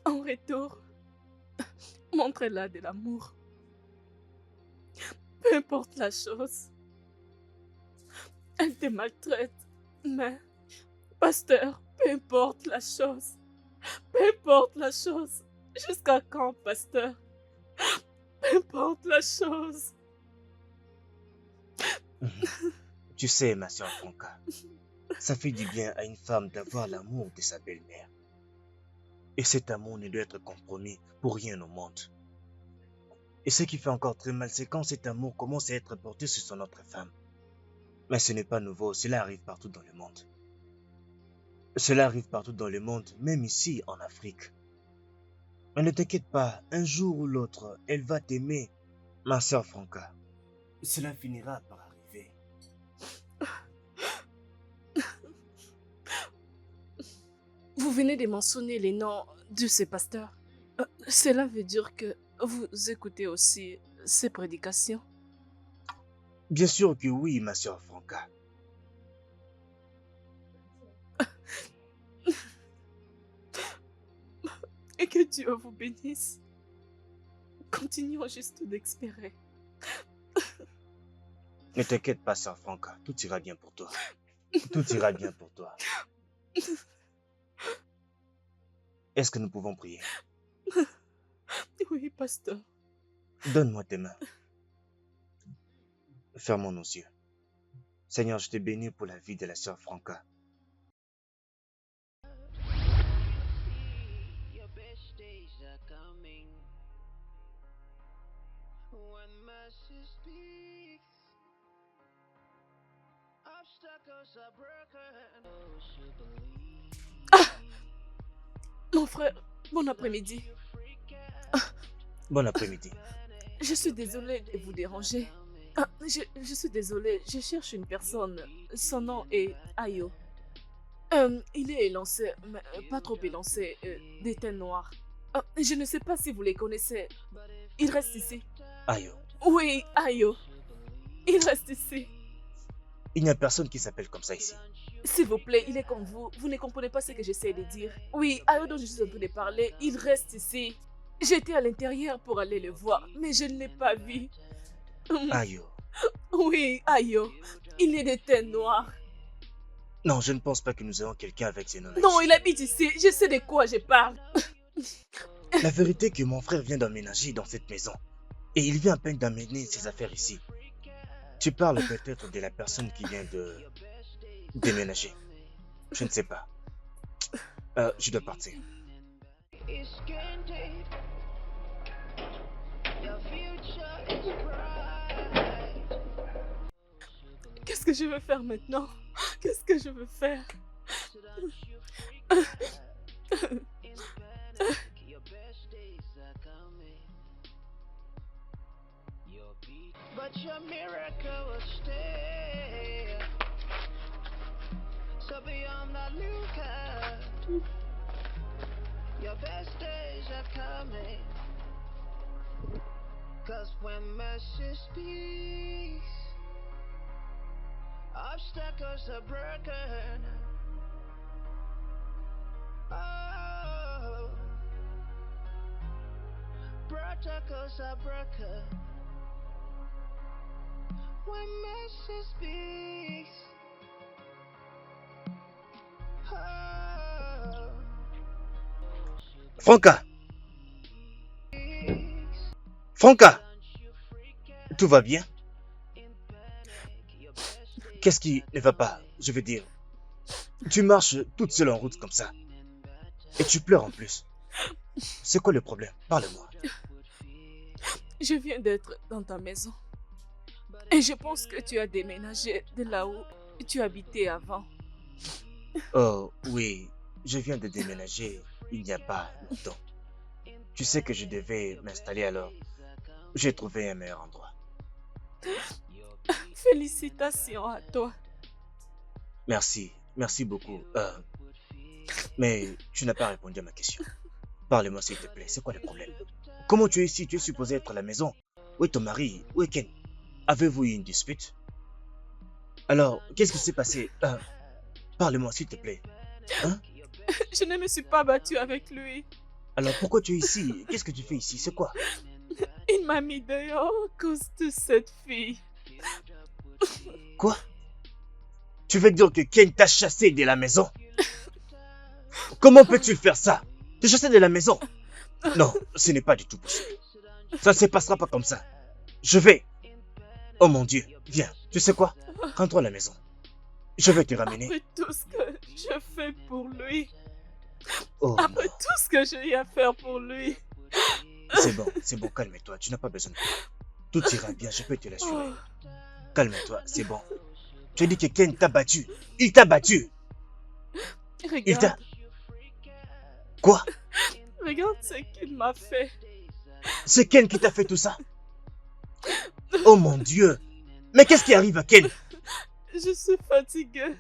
en retour, montre-la de l'amour. Peu importe la chose. Elle te maltraite, mais pasteur, peu importe la chose. Peu importe la chose. Jusqu'à quand, pasteur? Peu importe la chose. Tu sais, ma soeur Franca, ça fait du bien à une femme d'avoir l'amour de sa belle-mère. Et cet amour ne doit être compromis pour rien au monde. Et ce qui fait encore très mal, c'est quand cet amour commence à être porté sur son autre femme. Mais ce n'est pas nouveau, cela arrive partout dans le monde. Cela arrive partout dans le monde, même ici en Afrique. Mais ne t'inquiète pas, un jour ou l'autre, elle va t'aimer, ma soeur Franca. Cela finira par arriver. Vous venez de mentionner les noms de ces pasteurs. Cela veut dire que vous écoutez aussi ces prédications? Bien sûr que oui, ma soeur Franca. Et que Dieu vous bénisse. Continuons juste d'espérer. Ne t'inquiète pas, soeur Franca, tout ira bien pour toi. Tout ira bien pour toi. Est-ce que nous pouvons prier? Oui, pasteur. Donne-moi tes mains. Fermons nos yeux. Seigneur, je te bénis pour la vie de la sœur Franca. Your best days are coming. When mercy speaks, obstacles are broken. Those who believe. Mon frère, bon après-midi. Bon après-midi. Je suis désolée de vous déranger. Je suis désolée, je cherche une personne. Son nom est Ayo. Il est élancé, mais pas trop élancé, des teintes noires. Je ne sais pas si vous les connaissez. Il reste ici. Ayo. Oui, Ayo. Il reste ici. Il n'y a personne qui s'appelle comme ça ici. S'il vous plaît, il est comme vous. Vous ne comprenez pas ce que j'essaie de dire. Oui, Ayo dont je suis en train de parler, il reste ici. J'étais à l'intérieur pour aller le voir, mais je ne l'ai pas vu. Ayo. Oui, Ayo. Il est des teintes noires. Non, je ne pense pas que nous ayons quelqu'un avec ces noms. Non, il habite ici. Je sais de quoi je parle. La vérité est que mon frère vient d'emménager dans cette maison. Et il vient à peine d'amener ses affaires ici. Tu parles peut-être de la personne qui vient de déménager. Je ne sais pas. Je dois partir. It's scanted. Your future is bright. Qu'est-ce que je veux faire maintenant? Qu'est-ce que je veux faire? So don't you freak out. In panic, your best days are coming. Your peak, but your miracle will stay. So be on the lookout. Your best days are coming. 'Cause when mercy speaks, obstacles are broken. Oh, protocols are broken. When mercy speaks, oh, Franca! Franca! Tout va bien? Qu'est-ce qui ne va pas? Je veux dire, Tu marches toute seule en route comme ça. Et tu pleures en plus. C'est quoi le problème? Parle-moi. Je viens d'être dans ta maison. Et je pense que tu as déménagé de là où tu habitais avant. Oh oui, je viens de déménager il n'y a pas longtemps. Tu sais que je devais m'installer alors. J'ai trouvé un meilleur endroit. Félicitations à toi. Merci, merci beaucoup. Mais tu n'as pas répondu à ma question. Parle-moi s'il te plaît, c'est quoi le problème? Comment tu es ici? Tu es supposé être à la maison. Où est ton mari? Où est Ken? Avez-vous eu une dispute? Alors, qu'est-ce qui s'est passé? Parle-moi s'il te plaît. Hein? Je ne me suis pas battue avec lui. Alors pourquoi tu es ici? Qu'est-ce que tu fais ici? C'est quoi? Il m'a mis dehors à cause de cette fille. Quoi? Tu veux dire que Ken t'a chassé de la maison? Comment peux-tu faire ça? Te chasser de la maison? Non, ce n'est pas du tout possible. Ça ne se passera pas comme ça. Je vais... Oh mon Dieu, viens, tu sais quoi? Rentre à la maison. Je vais te ramener. Après tout ce que je fais pour lui. Oh Après non, tout ce que j'ai eu à faire pour lui. c'est bon, calme-toi, tu n'as pas besoin de moi. Tout ira bien, je peux te l'assurer. Oh, Calme-toi, c'est bon. Tu as dit que Ken t'a battu. Il t'a battu. Il t'a... regarde, Quoi? regarde ce qu'il m'a fait. C'est Ken qui t'a fait tout ça? Oh mon Dieu. Mais qu'est-ce qui arrive à Ken? Je suis fatiguée.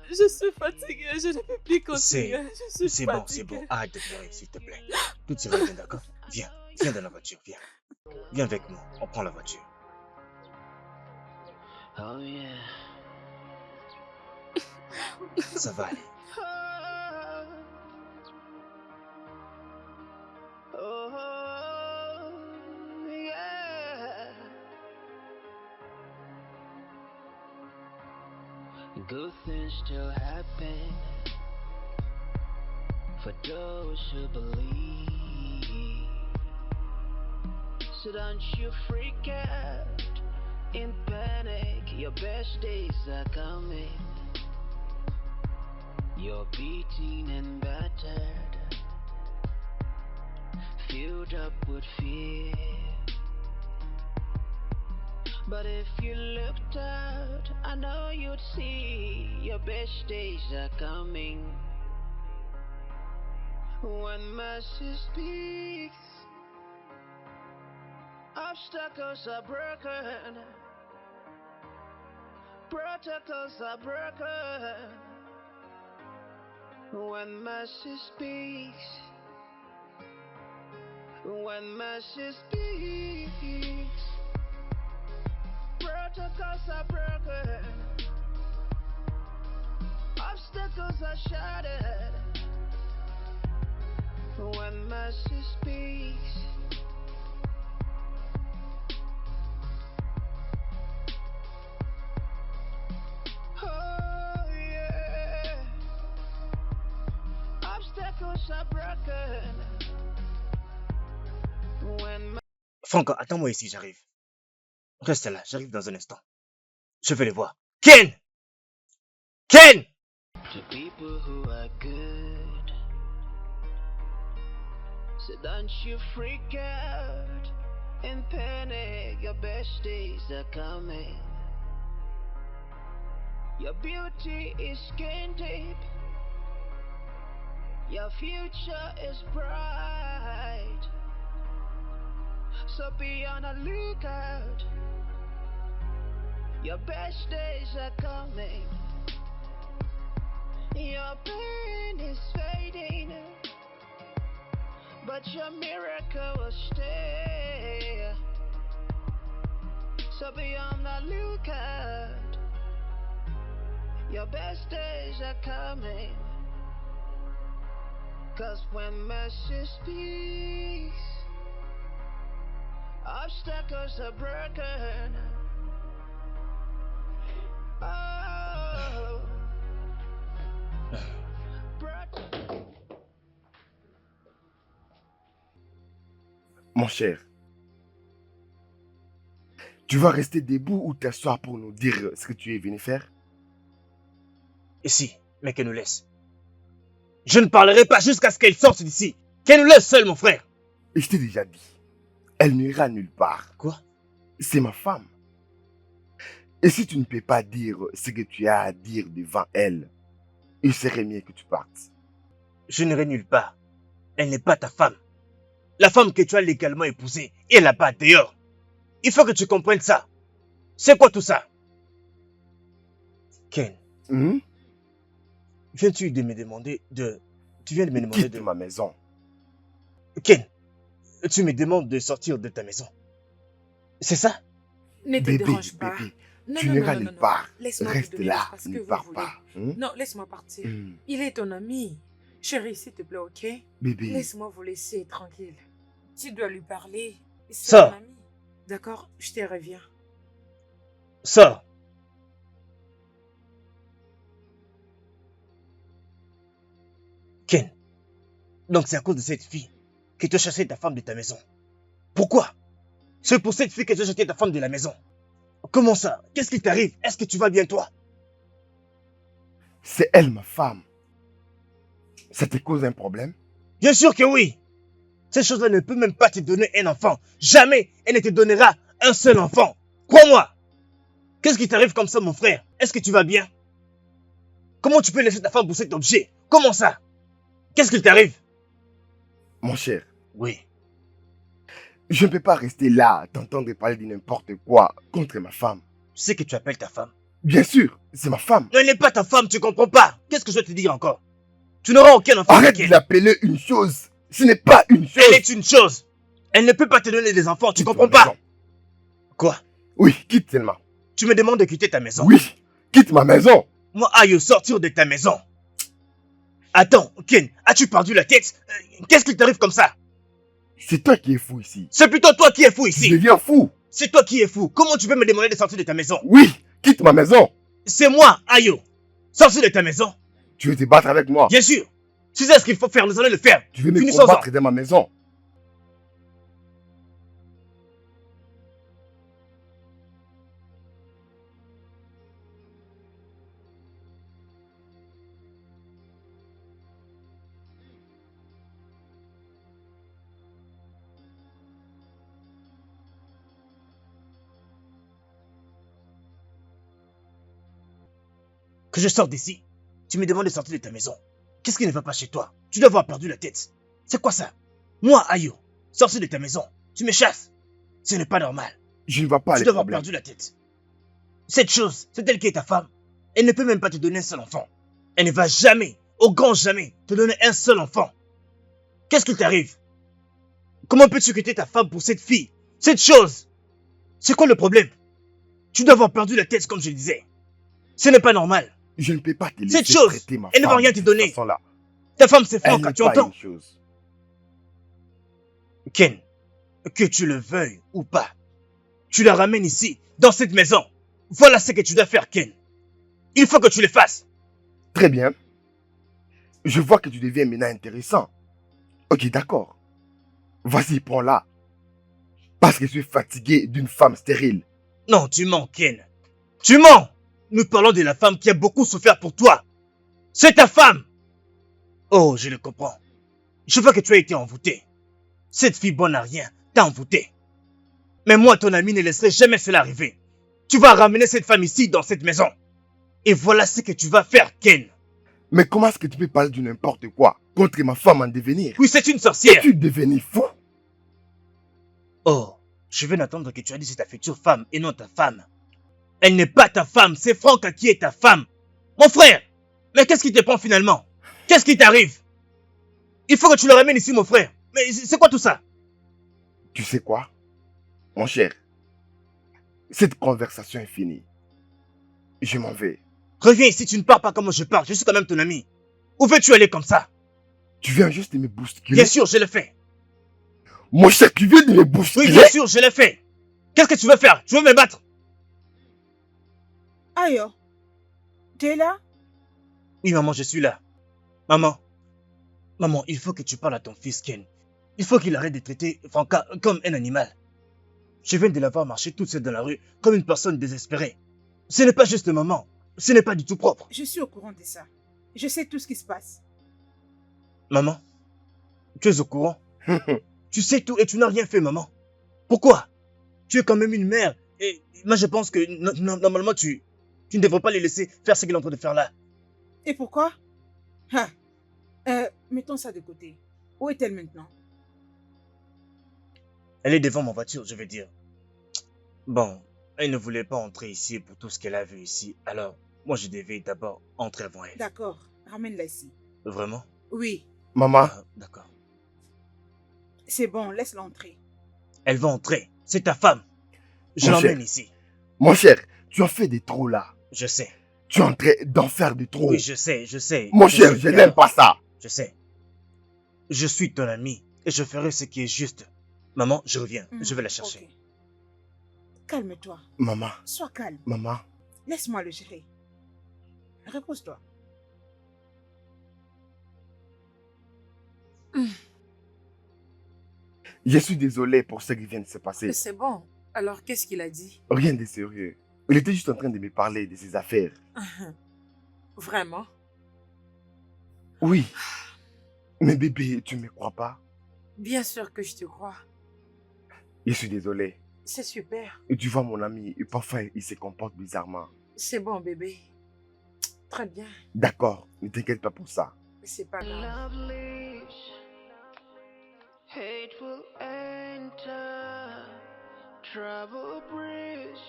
Je suis fatiguée, je ne peux plus C'est- continuer. Je suis C'est fatiguée. bon, arrête de pleurer, s'il te plaît. Tout ira bien, d'accord? Viens dans la voiture, viens. Viens avec nous, on prend la voiture. Oh yeah. Ça va aller. Oh, yeah. Good things still happen for those who believe. So don't you freak out in panic. Your best days are coming. You're beaten and battered, filled up with fear. But if you looked out, I know you'd see your best days are coming. When mercy speaks, obstacles are broken, protocols are broken. When mercy speaks, when mercy speaks, protocols are broken, obstacles are shattered. When mercy speaks, oh yeah, obstacles are broken. When Franck, attends-moi ici, j'arrive. Reste là, j'arrive dans un instant. Je vais les voir. Ken! Ken! to people who are good, so don't you freak out and panic. Your best days are coming. Your beauty is skin deep. Your future is bright. So be on the lookout. Your best days are coming. Your pain is fading, but your miracle will stay. So be on the lookout. Your best days are coming. 'Cause when mercy speaks, obstacles are broken. Oh, Mon cher, tu vas rester debout ou t'asseoir pour nous dire ce que tu es venu faire? Ici, mais qu'elle nous laisse. Je ne parlerai pas jusqu'à ce qu'elle sorte d'ici. Qu'elle nous laisse seule, mon frère. Et je t'ai déjà dit, elle n'ira nulle part. Quoi? C'est ma femme. Et si tu ne peux pas dire ce que tu as à dire devant elle, il serait mieux que tu partes. Je n'irai nulle part. Elle n'est pas ta femme. La femme que tu as légalement épousée est là-bas dehors. Il faut que tu comprennes ça. C'est quoi tout ça? Ken, viens-tu de me demander de... Tu viens de me demander Quitte de... ma maison. Ken, tu me demandes de sortir de ta maison. C'est ça? Ne te Bébé, dérange pas. bébé, Non, tu non, n'iras non, non, nulle non. part. Laisse-moi Reste te donner là, l'espace ne que vous pars voulez. pas. Non, laisse-moi partir. Il est ton ami. Chérie, s'il te plaît, ok? Bébé, Laisse-moi vous laisser tranquille. Tu dois lui parler. C'est Ça. ton ami. D'accord? Je te reviens. Sors. Ken, donc c'est à cause de cette fille que tu as chassé ta femme de ta maison. Pourquoi? C'est pour cette fille que tu as chassé ta femme de la maison. Comment ça? Qu'est-ce qui t'arrive? Est-ce que tu vas bien toi? c'est elle ma femme. Ça te cause un problème? Bien sûr que oui. Cette chose-là ne peut même pas te donner un enfant. Jamais elle ne te donnera un seul enfant. Crois-moi. Qu'est-ce qui t'arrive comme ça, mon frère? Est-ce que tu vas bien? Comment tu peux laisser ta femme pour cet objet? Comment ça? Qu'est-ce qui t'arrive? Mon cher, Oui. je ne peux pas rester là à t'entendre parler de n'importe quoi contre ma femme. Tu sais que tu appelles ta femme. Bien sûr, c'est ma femme. Non, elle n'est pas ta femme, tu comprends pas. Qu'est-ce que je dois te dire encore? Tu n'auras aucun enfant Arrête avec de elle. l'appeler une chose. Ce n'est pas une chose. Elle est une chose. Elle ne peut pas te donner des enfants, tu Quitte comprends ma pas? maison. Quoi? Oui, quitte Selma. Tu me demandes de quitter ta maison? Oui, quitte ma maison. Moi, aïe, sortir de ta maison. Attends, Ken, as-tu perdu la tête? Qu'est-ce qui t'arrive comme ça? C'est toi qui es fou ici. C'est plutôt toi qui es fou Tu ici. deviens fou. C'est toi qui es fou. Comment tu peux me demander de sortir de ta maison? Oui, quitte ma maison. C'est moi, Ayo. Sortir de ta maison. Tu veux te battre avec moi. Bien sûr. Si c'est ce qu'il faut faire, nous allons le faire. Tu veux me Finissons-en. combattre dans ma maison. Que je sorte d'ici. Tu me demandes de sortir de ta maison. Qu'est-ce qui ne va pas chez toi? Tu dois avoir perdu la tête. C'est quoi ça? Moi, Ayo, sortir de ta maison. Tu me chasses. Ce n'est pas normal. Je ne vois pas Tu les dois avoir problèmes. perdu la tête. Cette chose, c'est elle qui est ta femme. Elle ne peut même pas te donner un seul enfant. Elle ne va jamais, au grand jamais, te donner un seul enfant. Qu'est-ce qui t'arrive? Comment peux-tu quitter ta femme pour cette fille? Cette chose? C'est quoi le problème? Tu dois avoir perdu la tête comme je le disais. Ce n'est pas normal. Je ne peux pas te laisser Cette chose, traiter ma elle ne va femme rien de te cette donner. façon-là. Ta femme c'est Elle Franck, n'est tu pas entends? une chose. Ken, que tu le veuilles ou pas, tu la ramènes ici, dans cette maison. Voilà ce que tu dois faire, Ken. Il faut que tu le fasses. Très bien. Je vois que tu deviens maintenant intéressant. Ok, d'accord. Vas-y, prends-la. Parce que je suis fatigué d'une femme stérile. Non, tu mens, Ken. Tu mens. Nous parlons de la femme qui a beaucoup souffert pour toi. C'est ta femme. Oh, je le comprends. Je vois que tu as été envoûté. Cette fille bonne à rien t'a envoûté. Mais moi, ton ami, ne laisserai jamais cela arriver. Tu vas ramener cette femme ici, dans cette maison. Et voilà ce que tu vas faire, Ken. Mais comment est-ce que tu peux parler de n'importe quoi contre ma femme en devenir? Oui, c'est une sorcière. Es-tu devenu fou? Oh, je viens d'entendre que tu as dit c'est ta future femme et non ta femme. Elle n'est pas ta femme, c'est Franck qui est ta femme. Mon frère, mais qu'est-ce qui te prend finalement? Qu'est-ce qui t'arrive? Il faut que tu le ramènes ici, mon frère. Mais c'est quoi tout ça? Tu sais quoi, mon cher? Cette conversation est finie. Je m'en vais. Reviens ici, tu ne pars pas comme je pars, je suis quand même ton ami. Où veux-tu aller comme ça? Tu viens juste de me bousculer. Bien sûr, je le fais. Mon cher, tu viens de me bousculer. Oui, bien sûr, je le fais. Qu'est-ce que tu veux faire? Tu veux me battre? Ayo, tu es là? Oui, maman, je suis là. Maman, il faut que tu parles à ton fils Ken. Il faut qu'il arrête de traiter Franca comme un animal. Je viens de la voir marcher toute seule dans la rue comme une personne désespérée. Ce n'est pas juste maman. Ce n'est pas du tout propre. Je suis au courant de ça. Je sais tout ce qui se passe. Maman, tu es au courant? Tu sais tout et tu n'as rien fait, maman. Pourquoi? Tu es quand même une mère. Et moi, je pense que normalement, tu ne devrais pas les laisser faire ce qu'il est en train de faire là. Et pourquoi? Ah, mettons ça de côté. Où est-elle maintenant? Elle est devant ma voiture, je veux dire. Bon, elle ne voulait pas entrer ici pour tout ce qu'elle a vu ici. Alors, moi, je devais d'abord entrer avant elle. D'accord, ramène-la ici. Vraiment? Oui, Maman, Ah, d'accord. c'est bon, laisse-la entrer. Elle va entrer. C'est ta femme. Je Mon l'emmène cher. ici. mon cher, tu as fait des trop là. Je sais. Tu es en train d'en faire des trop. Oui, je sais, je sais. Mon Je cher, sais je bien. n'aime pas ça. Je sais. Je suis ton ami et je ferai ce qui est juste. Maman, je reviens. Je vais la chercher. Ok. Calme-toi, Maman, sois calme. maman, Laisse-moi le gérer. Repose-toi. je suis désolé pour ce qui vient de se passer. C'est bon. Alors, qu'est-ce qu'il a dit? Rien de sérieux. Il était juste en train de me parler de ses affaires. Vraiment? Oui. Mais bébé, tu ne me crois pas? Bien sûr que je te crois. Je suis désolé. C'est super. Et tu vois mon ami, et parfois il se comporte bizarrement. C'est bon, bébé. Très bien. D'accord, ne t'inquiète pas pour ça. C'est pas grave. Lovely, hateful enter, trouble bridge,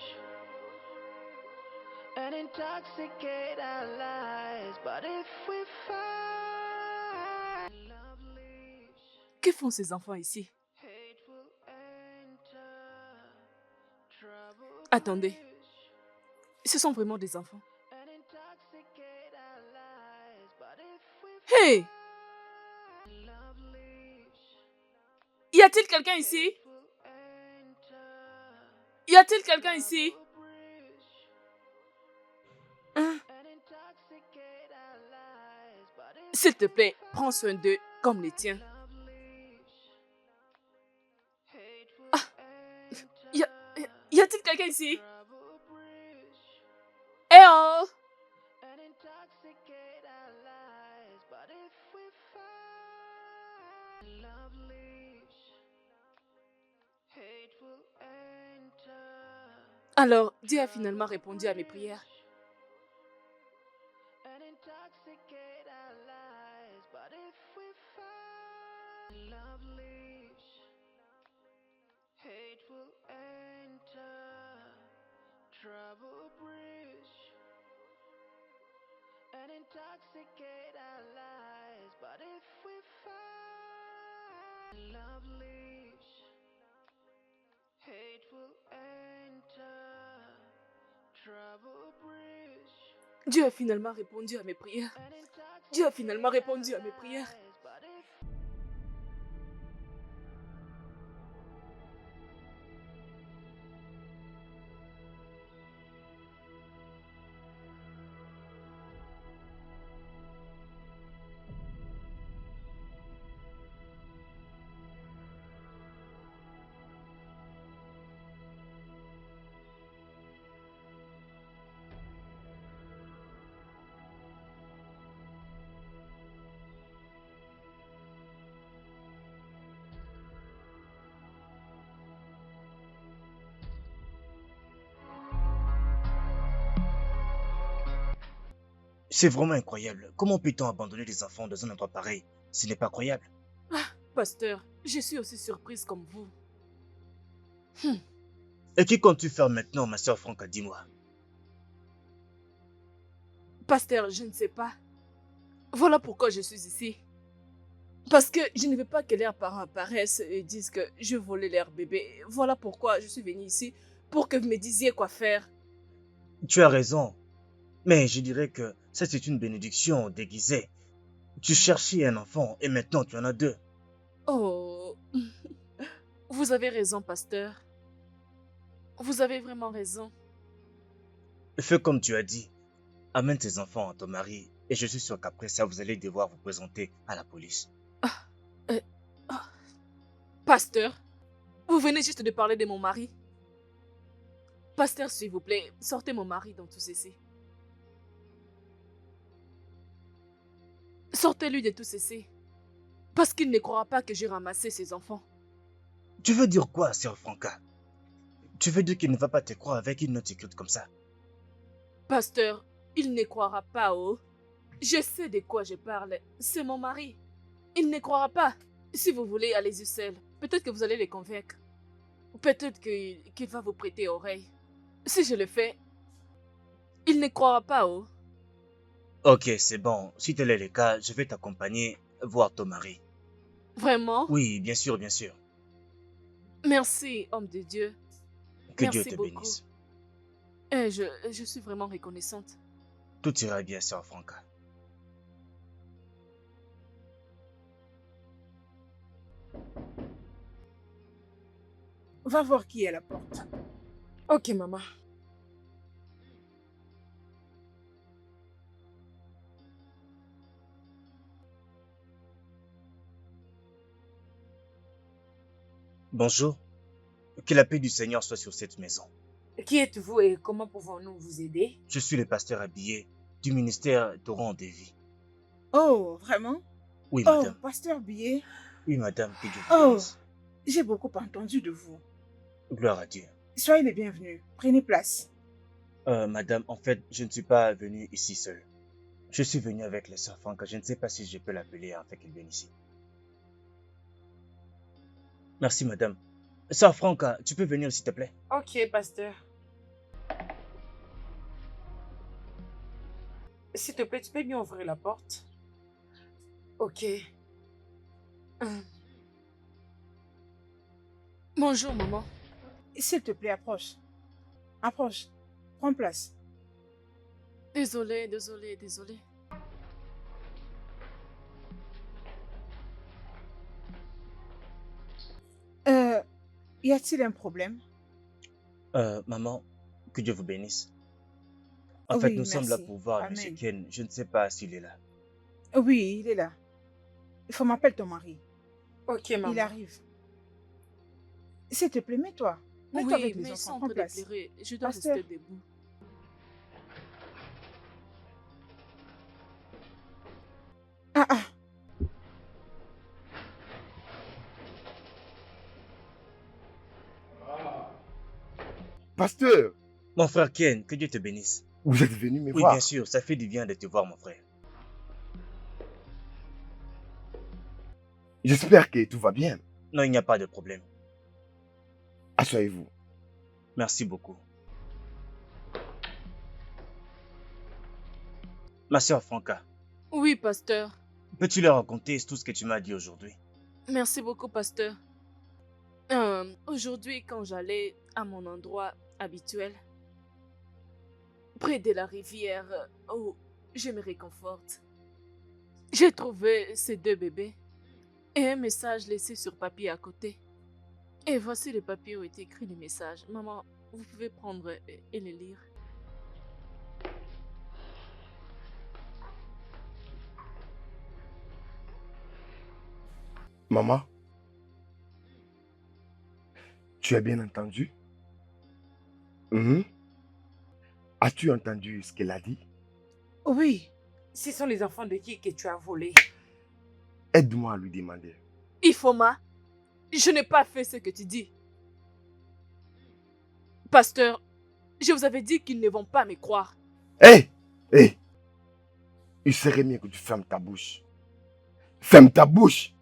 and intoxicate our lives. But if we find lovely, Que font ces enfants ici? hateful enter, trouble Attendez. bridge, Ce sont vraiment des enfants. and intoxicate our lives. But if we Hey! find lovely, Y a-t-il quelqu'un ici? Y a-t-il quelqu'un ici? Hein? S'il te plaît, prends soin d'eux comme les tiens. Ah! Y a-t-il quelqu'un ici? Eh oh! Alors, Dieu a finalement répondu à mes prières. Intoxicate our lives, but if we find lovely, hateful enter, trouble bridge, Dieu a finalement répondu à mes prières. and intoxicate Dieu a finalement répondu à mes prières. our lives, but if C'est vraiment incroyable. Comment peut-on abandonner des enfants dans un endroit pareil? Ce n'est pas croyable. Pasteur, je suis aussi surprise comme vous. Et qui comptes-tu faire maintenant, ma soeur Franca, dis-moi? Pasteur, je ne sais pas. Voilà pourquoi je suis ici. Parce que je ne veux pas que leurs parents apparaissent et disent que je volais leur bébé. Voilà pourquoi je suis venue ici, pour que vous me disiez quoi faire. Tu as raison. Mais je dirais que ça c'est une bénédiction déguisée. Tu cherchais un enfant et maintenant tu en as deux. Oh, vous avez raison, pasteur. Vous avez vraiment raison. Fais comme tu as dit. Amène tes enfants à ton mari et je suis sûr qu'après ça vous allez devoir vous présenter à la police. Pasteur, vous venez juste de parler de mon mari. Pasteur, s'il vous plaît, sortez mon mari dans tout ceci. Sortez-lui de tout ceci. Parce qu'il ne croira pas que j'ai ramassé ses enfants. Tu veux dire quoi, sœur Franca? Tu veux dire qu'il ne va pas te croire avec une note écrite comme ça? Pasteur, il ne croira pas, oh. Je sais de quoi je parle. C'est mon mari. Il ne croira pas. Si vous voulez, allez-y seul. Peut-être que vous allez les convaincre. Peut-être qu'il va vous prêter oreille. Si je le fais, il ne croira pas, oh. Ok, c'est bon. Si tel est le cas, je vais t'accompagner voir ton mari. Vraiment? Oui, bien sûr, bien sûr. Merci, homme de Dieu. Que Merci Dieu te beaucoup. bénisse. Je suis vraiment reconnaissante. Tout ira bien, sœur Franca. Va voir qui est à la porte. Ok, maman. Bonjour. Que la paix du Seigneur soit sur cette maison. Qui êtes-vous et comment pouvons-nous vous aider? Je suis le pasteur habillé du ministère Torrent de Vie. Oh, vraiment? Oui, Oh, madame. pasteur Billet. Oui, madame, que Dieu vous Oh, bénisse. j'ai beaucoup entendu de vous. Gloire à Dieu. Soyez les bienvenus. Prenez place. Madame, en fait, je ne suis pas venu ici seul. Je suis venu avec les sœurs Franca. Je ne sais pas si je peux l'appeler afin qu'elle vienne ici. Merci, madame. Sœur Franca, tu peux venir s'il te plaît? Ok, pasteur. S'il te plaît, tu peux bien ouvrir la porte? Ok. Bonjour, maman. S'il te plaît, approche. Approche. Prends place. Désolée. Y a-t-il un problème? Maman, que Dieu vous bénisse. En Oui, fait, nous sommes là merci. pour voir Amen. M. Ken. Je ne sais pas s'il est là. Oui, il est là. Il faut m'appeler ton mari. Ok, maman. Il arrive. S'il te plaît, mets-toi. Mets-toi Oui, avec les mais enfants. sans Prends te place. déplairer, je dois Pasteur. rester debout. Ah, ah. Pasteur, Mon frère Ken, que Dieu te bénisse. vous êtes venu me Oui, voir. bien sûr, ça fait du bien de te voir, mon frère. J'espère que tout va bien. Non, il n'y a pas de problème. Asseyez-vous. Merci beaucoup. Ma sœur Franca, Oui, pasteur. peux-tu leur raconter tout ce que tu m'as dit aujourd'hui? Merci beaucoup, pasteur. Aujourd'hui, quand j'allais à mon endroit habituel, près de la rivière où je me réconforte, j'ai trouvé ces deux bébés et un message laissé sur papier à côté. Et voici le papier où était écrit le message. Maman, vous pouvez prendre et le lire. Maman, tu as bien entendu? Mhm. As-tu entendu ce qu'elle a dit? Oui. Ce sont les enfants de qui que tu as volé? Aide-moi à lui demander. Ifoma, je n'ai pas fait ce que tu dis. Pasteur, je vous avais dit qu'ils ne vont pas me croire. Hé! Hé! Il serait mieux que tu fermes ta bouche. Ferme ta bouche!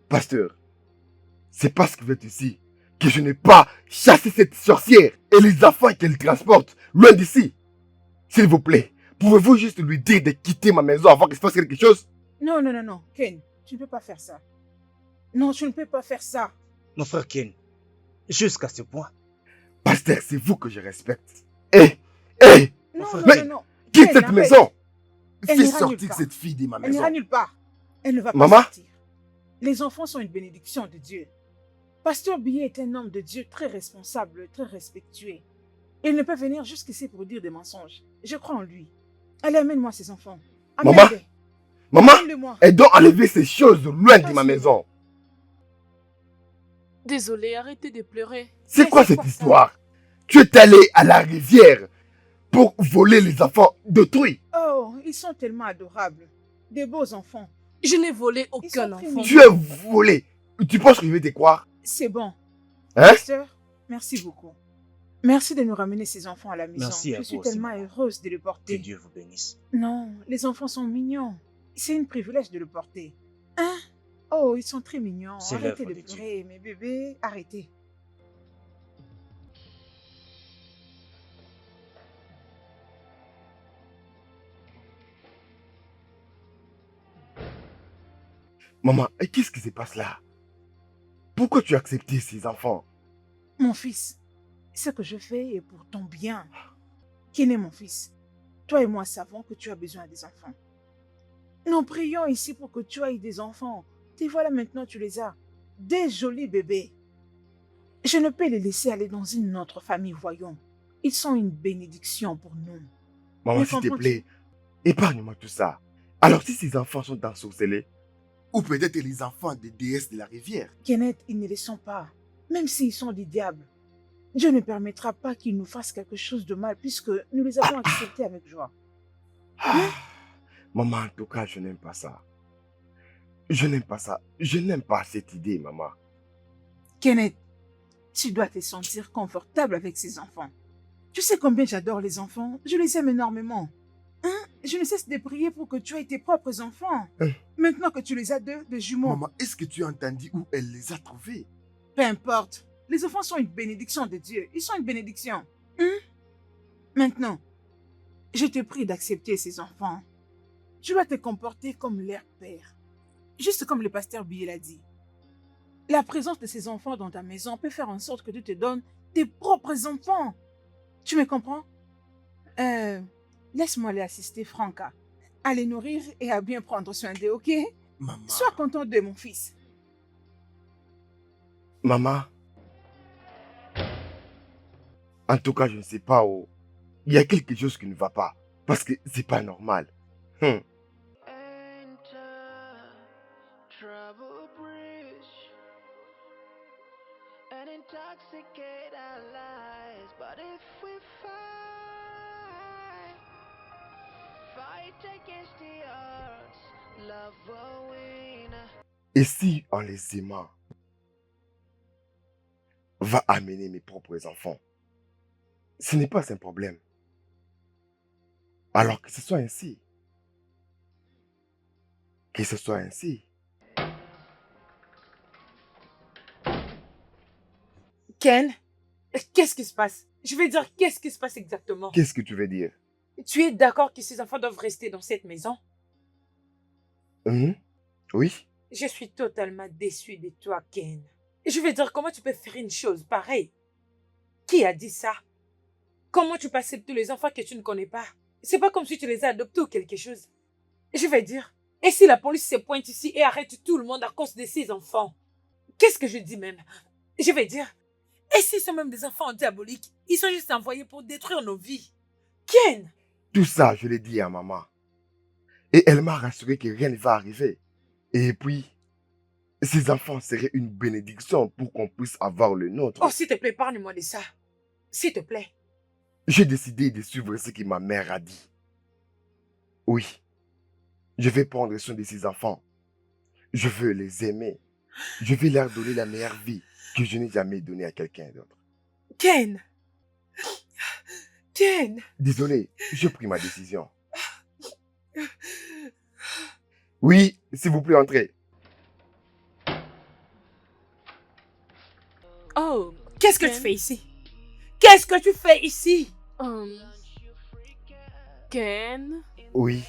Pasteur, c'est parce que vous êtes ici que je n'ai pas chassé cette sorcière et les enfants qu'elle transporte loin d'ici. S'il vous plaît, pouvez-vous juste lui dire de quitter ma maison avant qu'il se fasse quelque chose? Non, non, non, non. Ken, tu ne peux pas faire ça. Non, tu ne peux pas faire ça. Mon frère Ken, jusqu'à ce point. Pasteur, c'est vous que je respecte. Hé! Hé! Non, Enfin, non, mais non, non. Quitte Ken, cette arrête. maison! Elle Fais n'ira nulle sortir part. cette fille de ma Elle maison. n'ira nulle part. Elle ne va pas Maman? sortir. Les enfants sont une bénédiction de Dieu. Pasteur Billet est un homme de Dieu très responsable, très respectueux. Il ne peut venir jusqu'ici pour dire des mensonges. Je crois en lui. Allez, amène-moi ces enfants. Maman? Amène-les. Maman, Amène-les-moi. elle doit enlever ces choses loin de ma maison. Désolée, arrêtez de pleurer. C'est Mais quoi c'est cette quoi ça? histoire? Tu es allé à la rivière pour voler les enfants d'autrui. Oh, ils sont tellement adorables. Des beaux enfants. Je n'ai volé Ils aucun sont très enfant. Tu es volé. Tu penses que je vais te croire? C'est bon. Hein? Pasteur, merci beaucoup. Merci de nous ramener ces enfants à la maison. Merci à Je suis vous aussi, tellement maman. heureuse de les Que porter. Dieu vous bénisse. Non, les enfants sont mignons. C'est un privilège de le porter. Hein? Oh, ils sont très mignons. C'est Arrêtez l'œuvre de de Dieu. pleurer, mes bébés. Arrêtez. Maman, et qu'est-ce qui se passe là? Pourquoi tu as accepté ces enfants? Mon fils, ce que je fais est pour ton bien. Qui est mon fils? Toi et moi savons que tu as besoin des enfants. Nous prions ici pour que tu aies des enfants. Et voilà maintenant tu les as. Des jolis bébés. Je ne peux les laisser aller dans une autre famille, voyons. Ils sont une bénédiction pour nous. Maman, Mais s'il te comprends-tu? plaît, épargne-moi tout ça. Alors si ces enfants sont ensorcelés, ou peut-être les enfants des déesses de la rivière. Kenneth, ils ne les sont pas. Même s'ils sont des diables. Dieu ne permettra pas qu'ils nous fassent quelque chose de mal puisque nous les avons acceptés avec joie. Ah, maman, en tout cas, je n'aime pas ça. Je n'aime pas ça. Je n'aime pas cette idée, maman. Kenneth, tu dois te sentir confortable avec ces enfants. Tu sais combien j'adore les enfants. Je les aime énormément. Hein? Je ne cesse de prier pour que tu aies tes propres enfants. Maintenant que tu les as de jumeaux. Maman, est-ce que tu as entendu où elle les a trouvés? Peu importe. Les enfants sont une bénédiction de Dieu. Ils sont une bénédiction. Hein? Maintenant, je te prie d'accepter ces enfants. Tu dois te comporter comme leur père. Juste comme le pasteur Billy l'a dit. La présence de ces enfants dans ta maison peut faire en sorte que tu te donnes tes propres enfants. Tu me comprends? Laisse-moi aller assister Franca. À les nourrir et à bien prendre soin d'eux, ok? Maman. Sois content de mon fils. Maman. En tout cas, je ne sais pas où. Il y a quelque chose qui ne va pas. Parce que c'est pas normal. Enter trouble bridge and intoxicate our lives. But if we fight against the odds, love will win. Et si, en les aimant, va amener mes propres enfants, ce n'est pas un problème. Alors que ce soit ainsi. Que ce soit ainsi. Ken, qu'est-ce qui se passe? Je veux dire, qu'est-ce qui se passe exactement? Qu'est-ce que tu veux dire? Tu es d'accord que ces enfants doivent rester dans cette maison? Oui. Je suis totalement déçue de toi, Ken. Je veux dire, comment tu peux faire une chose pareille? Qui a dit ça? Comment tu peux accepter les enfants que tu ne connais pas? C'est pas comme si tu les as adoptés ou quelque chose. Je veux dire, et si la police se pointe ici et arrête tout le monde à cause de ces enfants? Qu'est-ce que je dis même? Je veux dire, et s'ils sont même des enfants diaboliques? Ils sont juste envoyés pour détruire nos vies. Ken! Tout ça, je l'ai dit à maman. Et elle m'a rassuré que rien ne va arriver. Et puis, ces enfants seraient une bénédiction pour qu'on puisse avoir le nôtre. Oh, s'il te plaît, parle-moi de ça. S'il te plaît. J'ai décidé de suivre ce que ma mère a dit. Oui, je vais prendre soin de ces enfants. Je veux les aimer. Je vais leur donner la meilleure vie que je n'ai jamais donnée à quelqu'un d'autre. Ken! Ken! Désolé, j'ai pris ma décision. Oui, s'il vous plaît, entrez. Oh, Qu'est-ce que Ken? tu fais ici? Qu'est-ce que tu fais ici? Ken, Oui,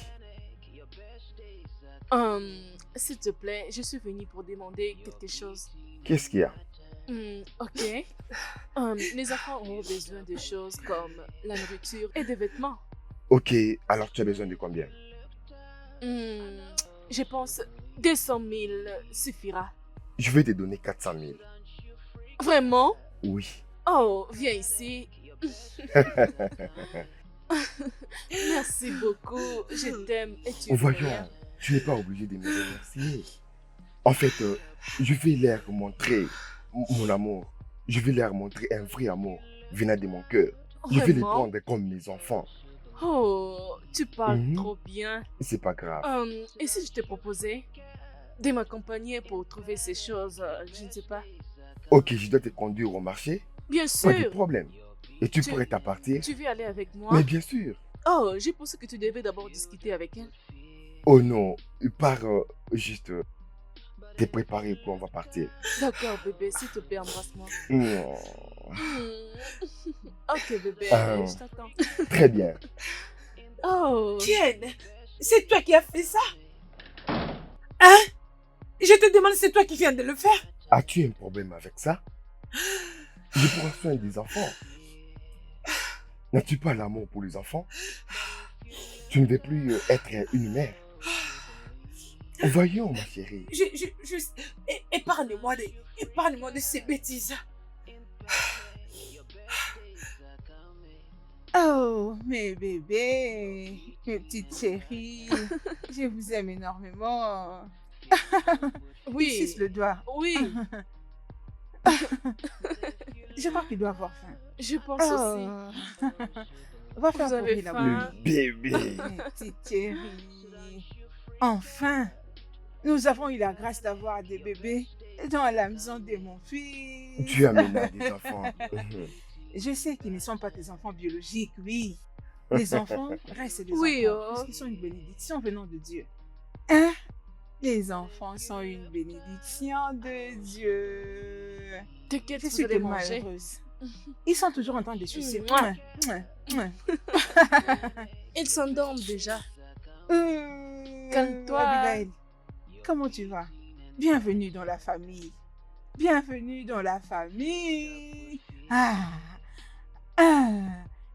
s'il te plaît, je suis venue pour demander quelque chose. qu'est-ce qu'il y a? Ok. Les enfants ont besoin de choses comme la nourriture et des vêtements. Ok, alors tu as besoin de combien? Je pense 200 000 suffira. Je vais te donner 400 000. Vraiment? Oui. Oh, viens ici. Merci beaucoup. Je t'aime et tu es Voyons, meilleur. tu n'es pas obligé de me remercier. En fait, je vais leur montrer mon amour. Je vais leur montrer un vrai amour venant de mon cœur. Je vais les Vraiment? prendre comme mes enfants. Oh, tu parles Mhm. trop bien. C'est pas grave. Et si je te proposais de m'accompagner pour trouver ces choses, je ne sais pas. Ok, je dois te conduire au marché. Bien Pas de sûr, problème. Et tu Tu- pourrais t'en partir. tu veux aller avec moi? Mais bien sûr. Oh, j'ai pensé que tu devais d'abord discuter avec elle. Oh non, pars juste te préparer pour on va partir. D'accord, bébé, s'il te plaît, embrasse-moi. Non. Ok, bébé, Ah. je t'attends. Très bien. Oh, Ken, c'est toi qui as fait ça? Hein? Je te demande, c'est toi qui viens de le faire? As-tu un problème avec ça? Je prends soin des enfants. N'as-tu pas l'amour pour les enfants? Tu ne veux plus être une mère. Voyons, ma chérie. Épargne-moi de ces bêtises. Oh, mes bébés, mes petites chéries, je vous aime énormément. oui, Suce le doigt. oui, Je crois qu'il doit avoir faim. je pense aussi. Oh. Va faire Vous avez courir la faim? bouille. Le bébé. Mes petites chéries. Enfin, nous avons eu la grâce d'avoir des bébés dans la maison de mon fils. Tu as mené des enfants. Je sais qu'ils ne sont pas tes enfants biologiques, oui. Les enfants restent des Oui, enfants, oh. parce qu'ils sont une bénédiction venant de Dieu. Hein? Les enfants sont une bénédiction de Dieu. T'inquiète, Je vous suis allez tellement manger. heureuse. Ils sont toujours en train de sucer. Mouah. Mouah, mouah. Ils s'endorment déjà. Euh, Calme-toi. Abigail, comment tu vas? Bienvenue dans la famille. Bienvenue dans la famille. Ah,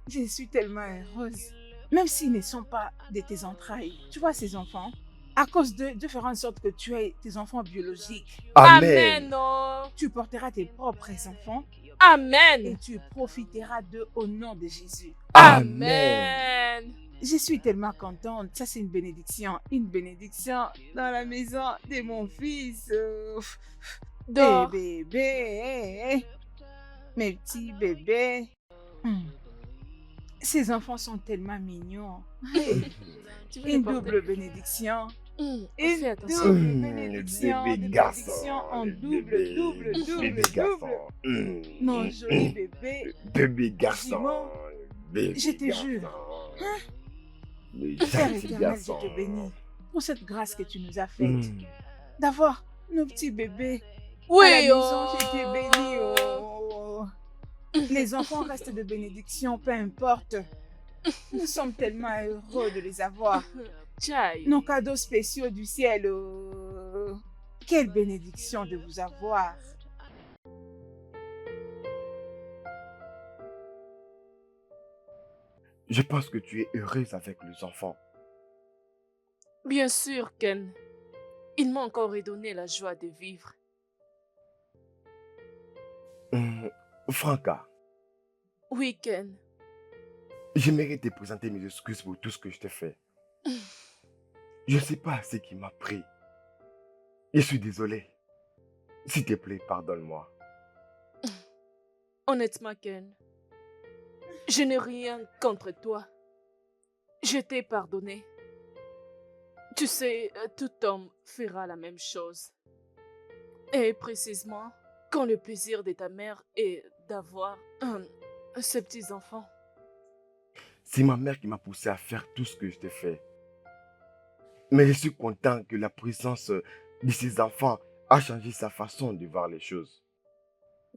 je suis tellement heureuse. Même s'ils ne sont pas de tes entrailles, tu vois ces enfants, à cause d'eux, de faire en sorte que tu aies tes enfants biologiques, Amen, Amen. oh. tu porteras tes propres enfants et Amen. tu profiteras d'eux au nom de Jésus. Amen. Je suis tellement contente. Ça, c'est une bénédiction dans la maison de mon fils. Dors. Des bébés, mes petits bébés. Ces enfants sont tellement mignons. Tu veux les Une porter? double bénédiction. Fais Une attention. double Le bénédiction. bébé Des garçon. bénédictions en Le double, bébé- double, bébé double. garçon. Mon joli bébé. Bébé garçon. Jumeau, Bébé je te garçon. jure. Le Père gentil éternel, garçon. je te bénis pour cette grâce que tu nous as faite. Mm. D'avoir nos petits bébés Oui, à la maison, oh. je t'ai béni. Oh. Les enfants restent de bénédiction, peu importe. Nous sommes tellement heureux de les avoir. Chai. Nos cadeaux spéciaux du ciel. Oh. Quelle bénédiction de vous avoir. Je pense que tu es heureuse avec les enfants. Bien sûr, Ken. Il m'a encore redonné la joie de vivre. Franca, Oui, Ken. j'aimerais te présenter mes excuses pour tout ce que je t'ai fait. Je ne sais pas ce qui m'a pris. Je suis désolé. S'il te plaît, pardonne-moi. Honnêtement, Ken, je n'ai rien contre toi. Je t'ai pardonné. Tu sais, tout homme fera la même chose. Et précisément, quand le plaisir de ta mère est d'avoir ses petits-enfants. C'est ma mère qui m'a poussé à faire tout ce que je t'ai fait. Mais je suis content que la présence de ces enfants a changé sa façon de voir les choses.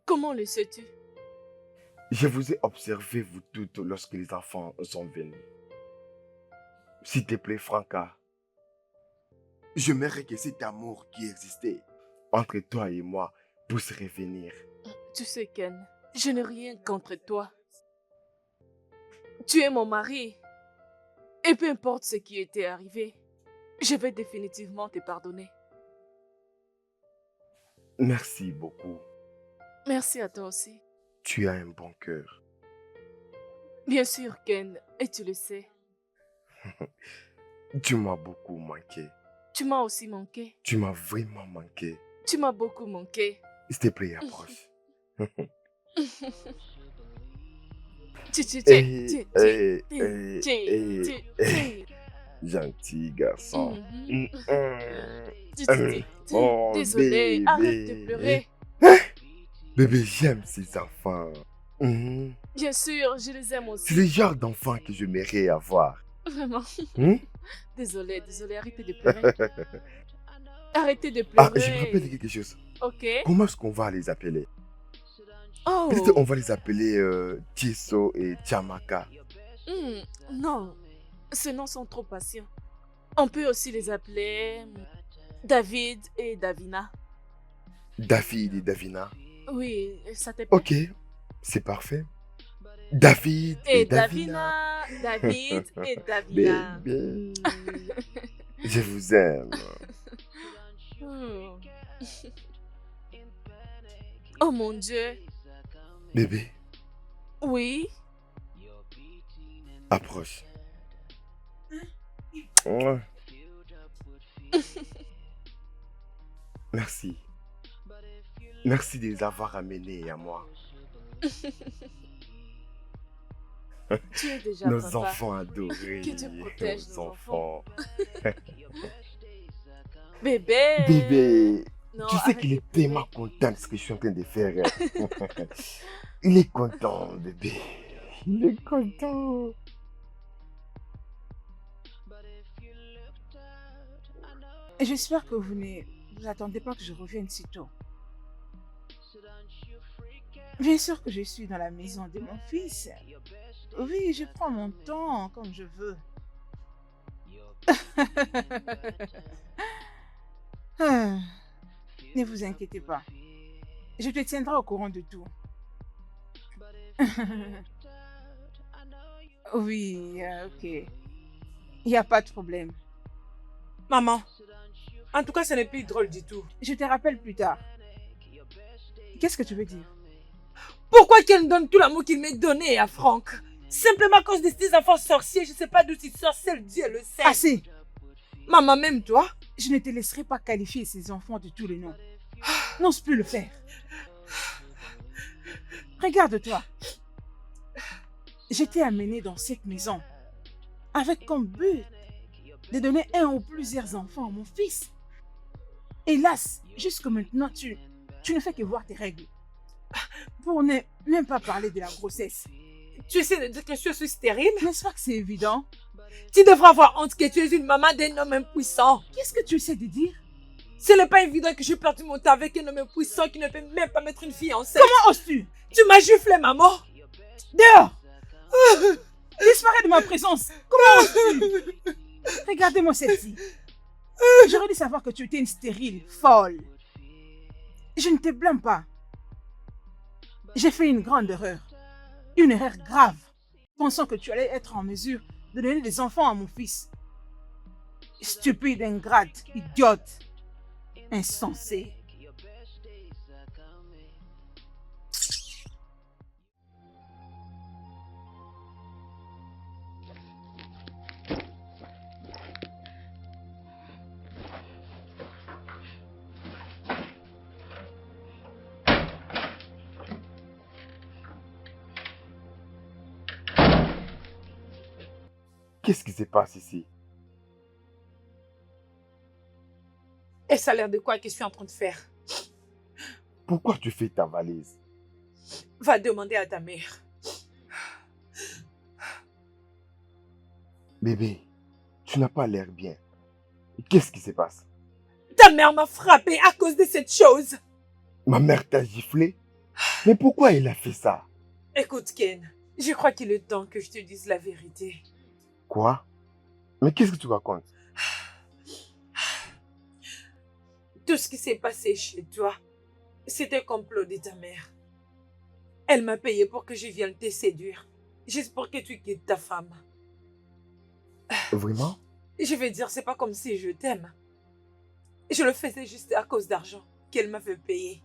Comment le sais-tu? Je vous ai observé, vous toutes, lorsque les enfants sont venus. S'il te plaît, Franca, j'aimerais que cet amour qui existait entre toi et moi puisse revenir. Tu sais, Ken, je n'ai rien contre toi. Tu es mon mari. Et peu importe ce qui était arrivé, je vais définitivement te pardonner. Merci beaucoup. Merci à toi aussi. Tu as un bon cœur. Bien sûr, Ken, et tu le sais. Tu m'as beaucoup manqué. Tu m'as aussi manqué. Tu m'as vraiment manqué. Tu m'as beaucoup manqué. S'il te plaît, approche. Gentil garçon. Oh, Désolé, bébé. arrête de pleurer. Bébé, j'aime ces enfants. Bien sûr, je les aime C'est aussi. le genre d'enfant que j'aimerais avoir. Vraiment. Hmm? Désolé, arrêtez de pleurer. Arrêtez de Ah, pleurer. je me rappelle de quelque chose. Ok. Comment est-ce qu'on va les appeler? Oh. Peut-être on va les appeler Tieso et Chamaka. Non, ces noms sont trop patients. On peut aussi les appeler David et Davina. David et Davina. Oui, ça te plaît. Ok, c'est parfait. David et Davina. David et Davina. Bébé, je vous aime. Hmm. Oh mon Dieu. Bébé, Oui. approche. Mouah. Merci. Merci de les avoir amenés à moi. Tu es déjà Nos papa. enfants adorés. Que Dieu protège Nos nos enfants. Bébé. Bébé, Non, tu sais arrête qu'il de est tellement content de ce que je suis en train de faire. Il est content, bébé. Il est content. Et j'espère que vous attendez pas que je revienne si tôt. Bien sûr que je suis dans la maison de mon fils. Oui, je prends mon temps comme je veux. Ah, ne vous inquiétez pas. Je te tiendrai au courant de tout. Oui, ok. Il n'y a pas de problème. Maman, en tout cas, ce n'est plus drôle du tout. Je te rappelle plus tard. Qu'est-ce que tu veux dire? Pourquoi qu'elle me donne tout l'amour qu'il m'est donné à Franck? Simplement à cause de ces enfants sorciers, je ne sais pas d'où ils sortent, seul Dieu le sait. Assez! Maman, même toi? Je ne te laisserai pas qualifier ces enfants de tous les noms. N'ose plus le faire. Regarde-toi. Je t'ai amené dans cette maison avec comme but de donner un ou plusieurs enfants à mon fils. Hélas, jusque maintenant, tu ne fais que voir tes règles. Pour ne même pas parler de la grossesse. Tu essaies de dire que je suis stérile? N'est-ce pas que c'est évident? Tu devrais avoir honte que tu es une maman d'un homme impuissant. Qu'est-ce que tu essaies de dire? Ce n'est pas évident que j'ai perdu mon temps avec un homme impuissant qui ne peut même pas mettre une fille enceinte. Comment oses-tu? Tu m'as giflé, maman. Dehors! Disparais de ma présence! Comment oses-tu? Regardez-moi celle-ci. J'aurais dû savoir que tu étais une stérile, folle. Je ne te blâme pas. J'ai fait une grande erreur. Une erreur grave. Pensant que tu allais être en mesure de donner des enfants à mon fils. Stupide, ingrate, idiote, insensé. Qu'est-ce qui se passe ici? Et ça a l'air de quoi que je suis en train de faire? Pourquoi tu fais ta valise? Va demander à ta mère. Bébé, tu n'as pas l'air bien. Qu'est-ce qui se passe? Ta mère m'a frappé à cause de cette chose. Ma mère t'a giflé? Mais pourquoi elle a fait ça? Écoute, Ken, je crois qu'il est temps que je te dise la vérité. Quoi? Mais qu'est-ce que tu racontes? Tout ce qui s'est passé chez toi, c'était un complot de ta mère. Elle m'a payé pour que je vienne te séduire, juste pour que tu quittes ta femme. Vraiment? Je vais dire, c'est pas comme si je t'aime. Je le faisais juste à cause d'argent qu'elle m'avait payé.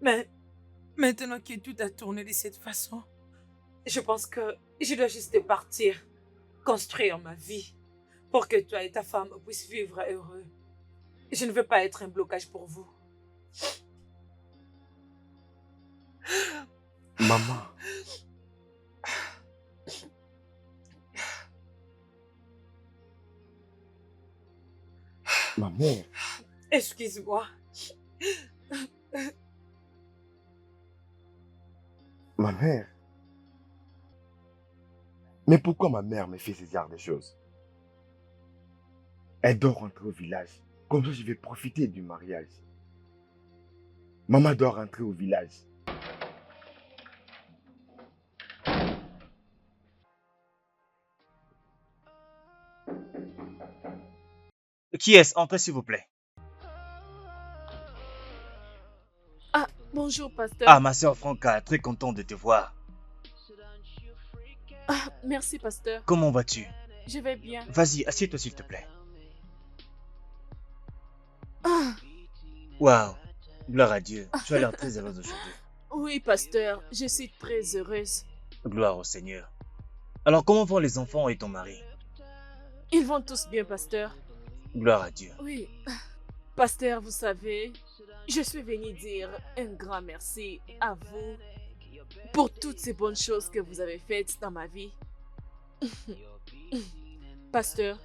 Mais maintenant que tout a tourné de cette façon, je pense que je dois juste partir, construire ma vie, pour que toi et ta femme puissent vivre heureux. Je ne veux pas être un blocage pour vous. Maman, Ma mère. Excuse-moi. Ma mère. Mais pourquoi ma mère me fait ce genre de choses? Elle doit rentrer au village. Comme ça, je vais profiter du mariage. Maman doit rentrer au village. Qui est-ce? Entrez, s'il vous plaît. Ah, bonjour, pasteur. Ah, ma soeur Franca, très content de te voir. Ah, merci, pasteur. Comment vas-tu? Je vais bien. Vas-y, assieds-toi, s'il te plaît. Ah, Waouh, gloire à Dieu. Tu as l'air très heureuse aujourd'hui. oui, pasteur, je suis très heureuse. Gloire au Seigneur. Alors, comment vont les enfants et ton mari? Ils vont tous bien, pasteur. Gloire à Dieu. Oui, pasteur, vous savez, je suis venue dire un grand merci à vous pour toutes ces bonnes choses que vous avez faites dans ma vie. Pasteur,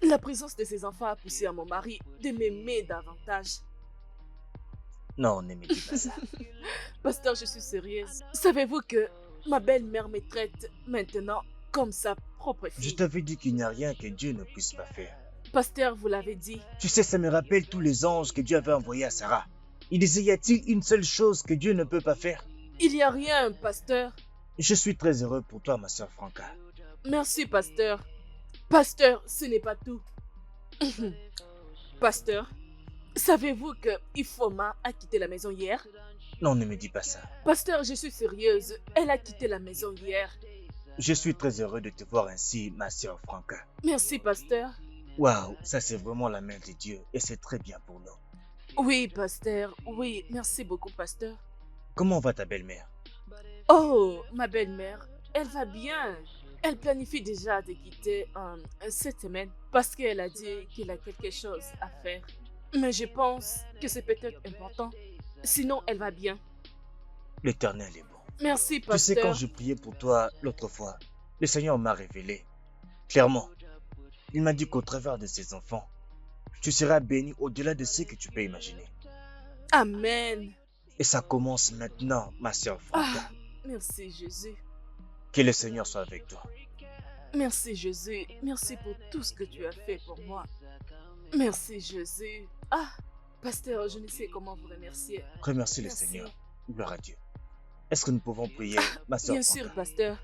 la présence de ces enfants a poussé à mon mari de m'aimer davantage. Non, ne me dis pas ça. Pasteur, je suis sérieuse. Savez-vous que ma belle-mère me traite maintenant comme sa propre Je fille? t'avais dit qu'il n'y a rien que Dieu ne puisse pas faire. Pasteur, vous l'avez dit. Tu sais, ça me rappelle tous les anges que Dieu avait envoyés à Sarah. Il disait, y a-t-il une seule chose que Dieu ne peut pas faire? Il n'y a rien, pasteur. Je suis très heureux pour toi, ma soeur Franca. Merci, pasteur. Pasteur, ce n'est pas tout. Pasteur, savez-vous que Ifoma a quitté la maison hier? Non, ne me dis pas ça. Pasteur, je suis sérieuse. Elle a quitté la maison hier. Je suis très heureux de te voir ainsi, ma soeur Franca. Merci, pasteur. Waouh, ça c'est vraiment la main de Dieu et c'est très bien pour nous. Oui, pasteur. Oui, merci beaucoup, pasteur. Comment va ta belle-mère? Oh, ma belle-mère, elle va bien. Elle planifie déjà de quitter cette semaine parce qu'elle a dit qu'elle a quelque chose à faire. Mais je pense que c'est peut-être important. Sinon, elle va bien. L'Éternel est bon. Merci, Tu sais, pasteur. quand je priais pour toi l'autre fois, le Seigneur m'a révélé. Clairement, il m'a dit qu'au travers de ses enfants, tu seras béni au-delà de ce que tu peux imaginer. Amen. Et ça commence maintenant, ma soeur Franca. Ah, merci, Jésus. Que le Seigneur soit avec toi. Merci, Jésus. Merci pour tout ce que tu as fait pour moi. Merci, Jésus. Ah, pasteur, je ne sais comment vous remercier. Remercie le Merci. Seigneur. Gloire à Dieu. Est-ce que nous pouvons prier, ma soeur Bien Franca? sûr, pasteur.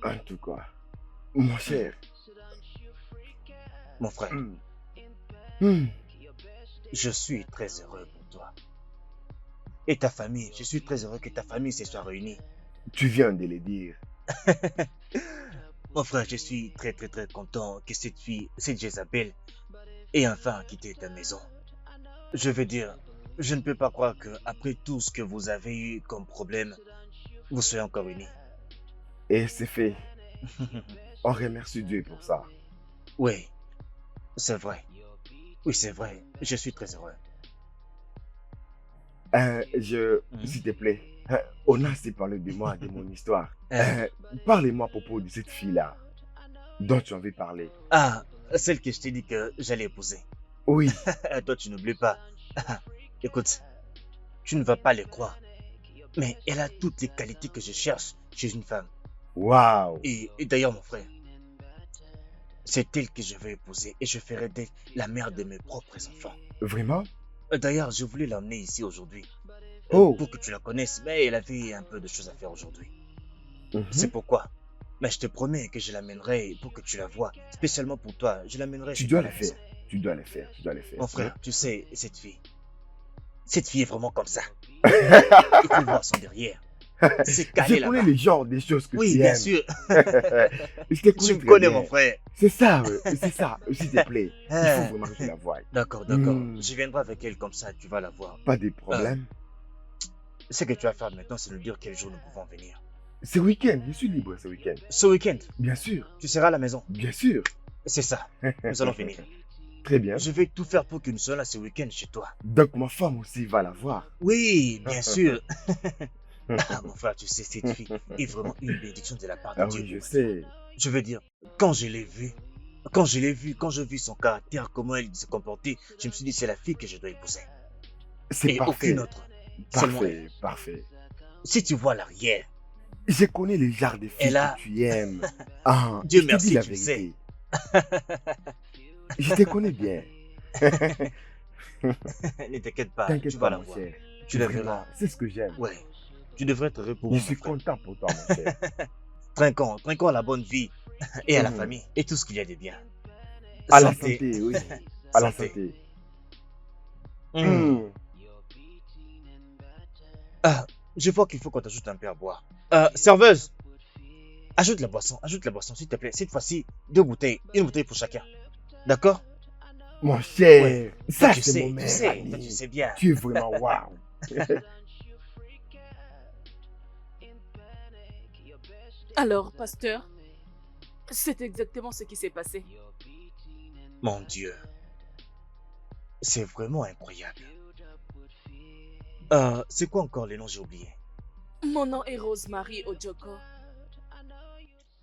En tout cas, mon cher. Mon frère, Hmm. je suis très heureux pour toi. Et ta famille, je suis très heureux que ta famille se soit réunie. Tu viens de le dire. Mon frère, je suis très content que cette fille, cette Jézabel, ait enfin quitté ta maison. Je veux dire, je ne peux pas croire qu'après tout ce que vous avez eu comme problème, vous soyez encore unis. Et c'est fait. On remercie Dieu pour ça. Oui, c'est vrai. Oui, c'est vrai. Je suis très heureux. S'il te plaît, on a assez parlé de moi, de mon histoire. Euh, Parlez-moi à propos de cette fille-là dont tu en veux parler. Ah, celle que je t'ai dit que j'allais épouser. Oui, Toi, tu n'oublies pas. Écoute, tu ne vas pas les croire. Mais elle a toutes les qualités que je cherche chez une femme. waouh. Et d'ailleurs, mon frère, c'est elle que je vais épouser et je ferai d'elle la mère de mes propres enfants. Vraiment? D'ailleurs, je voulais l'emmener ici aujourd'hui Oh. pour que tu la connaisses, mais elle avait un peu de choses à faire aujourd'hui. Mhm. C'est pourquoi. Mais je te promets que je l'amènerai pour que tu la vois. Spécialement pour toi, je l'amènerai Tu chez dois toi à le la maison. faire. Tu dois le faire. Tu dois le faire. Mon frère, tu sais, cette fille est vraiment comme ça. Il faut voir son derrière. C'est calé Je connais là-bas. le genre des choses que Oui, tu bien aimes. sûr. Je te connais Tu me très connais, bien. mon frère. C'est ça, s'il te plaît. Il Ah. faut vraiment que tu la voies. D'accord. Hmm. Je viendrai avec elle comme ça, tu vas la voir. Pas de problème. Ce que tu vas faire maintenant, c'est nous dire quel jour nous pouvons venir. Ce week-end, je suis libre ce week-end. Ce week-end, Bien sûr, tu seras à la maison. bien sûr. C'est ça. Nous allons finir. Très bien. Je vais tout faire pour que nous soyons là ce week-end chez toi. Donc ma femme aussi va la voir. Oui, bien sûr. Ah, mon frère, tu sais, cette fille est vraiment une bénédiction de la part de Ah Dieu. oui, je sais. Je veux dire, quand je l'ai vue, quand j'ai vu son caractère, comment elle se comportait, je me suis dit, c'est la fille que je dois épouser. C'est Et aucune parfait. autre. Seulement elle. Parfait, parfait. Si tu vois l'arrière, Je connais le genre de filles elle a... que tu aimes. Ah, Dieu je te dis merci, la tu sais. vérité. Je te connais bien. Ne t'inquiète pas, tu T'inquiète vas pas, la mon voir. cher. Tu la Vraiment, verras. c'est ce que j'aime. Ouais, tu devrais être heureux pour Je moi, suis mon frère. content pour toi, mon cher. Trinquons à la bonne vie et à la Mhm. famille et tout ce qu'il y a de bien. À la Santé. santé, oui. À la Santé. santé. Hmm. Hmm. Ah, je vois qu'il faut qu'on t'ajoute un peu à boire. Serveuse, ajoute la boisson, s'il te plaît. Cette fois-ci, 2 bouteilles, une bouteille pour chacun. D'accord? Mon cher, Ouais. ça Toi, tu c'est sais, mon tu meilleur sais, ami. toi, tu sais bien. Tu es vraiment waouh. Alors, pasteur, c'est exactement ce qui s'est passé. Mon Dieu, c'est vraiment incroyable. C'est quoi encore les noms, j'ai oublié? Mon nom est Rosemary Ojoko.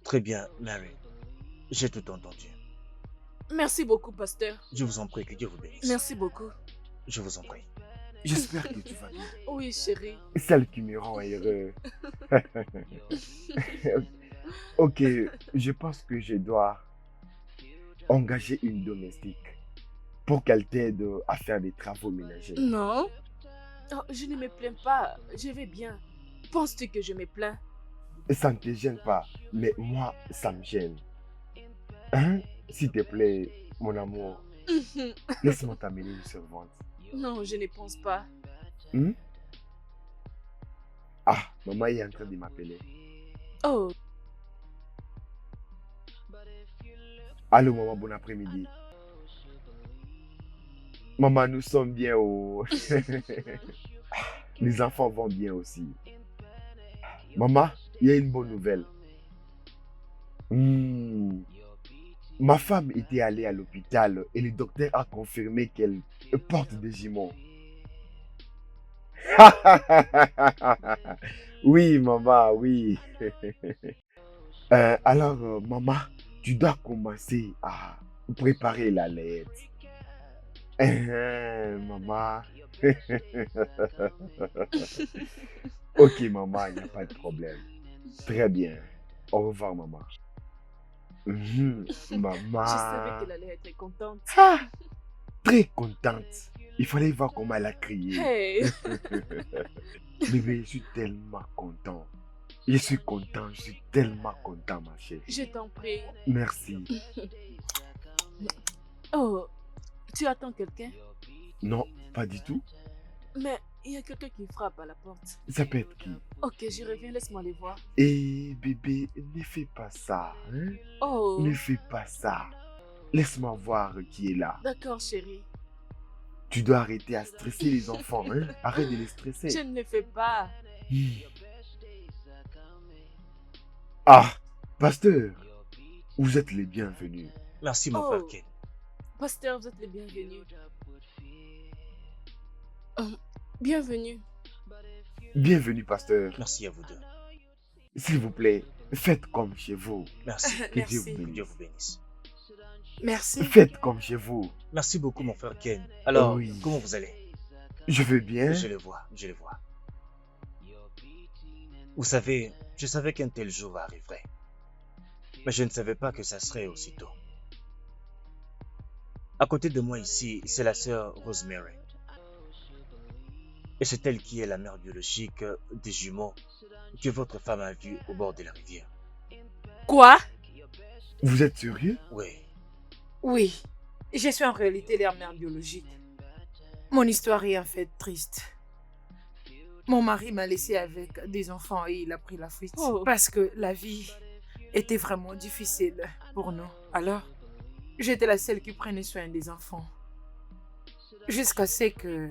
Très bien, Mary. J'ai tout entendu. Merci beaucoup, pasteur. Je vous en prie, que Dieu vous bénisse. Merci beaucoup. Je vous en prie. J'espère que tu vas bien. Oui, chérie. Celle qui me rend heureux. Ok, je pense que je dois engager une domestique pour qu'elle t'aide à faire des travaux ménagers. Non. Oh, je ne me plains pas. Je vais bien. Penses-tu que je me plains? Ça ne te gêne pas, mais moi, ça me gêne. Hein? S'il te plaît, mon amour, laisse-moi t'amener une servante. Non, je ne pense pas. Hmm? Ah, maman est en train de m'appeler. Oh, Allô, maman, bon après-midi. Maman, nous sommes bien au... Les enfants vont bien aussi. Maman, il y a une bonne nouvelle. Hmm. Ma femme était allée à l'hôpital et le docteur a confirmé qu'elle porte des jumeaux. Oui, maman, oui. Alors, maman, tu dois commencer à préparer la lettre. Maman. Ok, maman, il n'y a pas de problème. Très bien. Au revoir, maman. Mhm, maman. je savais qu'elle allait être contente. Ah, très contente. Il fallait voir comment elle a crié. Hey. Bébé, je suis tellement content. Je suis content, je suis tellement content, ma chérie. Je t'en prie. Merci. Oh, tu attends quelqu'un? Non, pas du tout. Mais il y a quelqu'un qui frappe à la porte. Ça peut être qui? Ok, je reviens, laisse-moi les voir. Eh, bébé, ne fais pas ça. Hein? Oh, Ne fais pas ça. Laisse-moi voir qui est là. d'accord, chérie. Tu dois arrêter à stresser les enfants. Hein? Arrête de les stresser. Je ne le fais pas. Ah, pasteur, vous êtes les bienvenus. Merci, mon Oh. frère Ken. Pasteur, vous êtes les bienvenus. Bienvenue. Bienvenue, pasteur. Merci à vous deux. S'il vous plaît, faites comme chez vous. Merci. Que Dieu Merci. vous Que bénisse. Dieu vous bénisse. Merci. Faites comme chez vous. Merci beaucoup, mon frère Ken. Alors, Oui. comment vous allez? Je vais bien. Je le vois, je le vois. Vous savez, je savais qu'un tel jour arriverait. Mais je ne savais pas que ça serait aussitôt. À côté de moi ici, c'est la sœur Rosemary. Et c'est elle qui est la mère biologique des jumeaux que votre femme a vus au bord de la rivière. Quoi? Vous êtes sérieux? Oui. Oui, je suis en réalité leur mère biologique. Mon histoire est en fait triste. Mon mari m'a laissé avec des enfants et il a pris la fuite. Oh. Parce que la vie était vraiment difficile pour nous. Alors, j'étais la seule qui prenait soin des enfants. Jusqu'à ce que...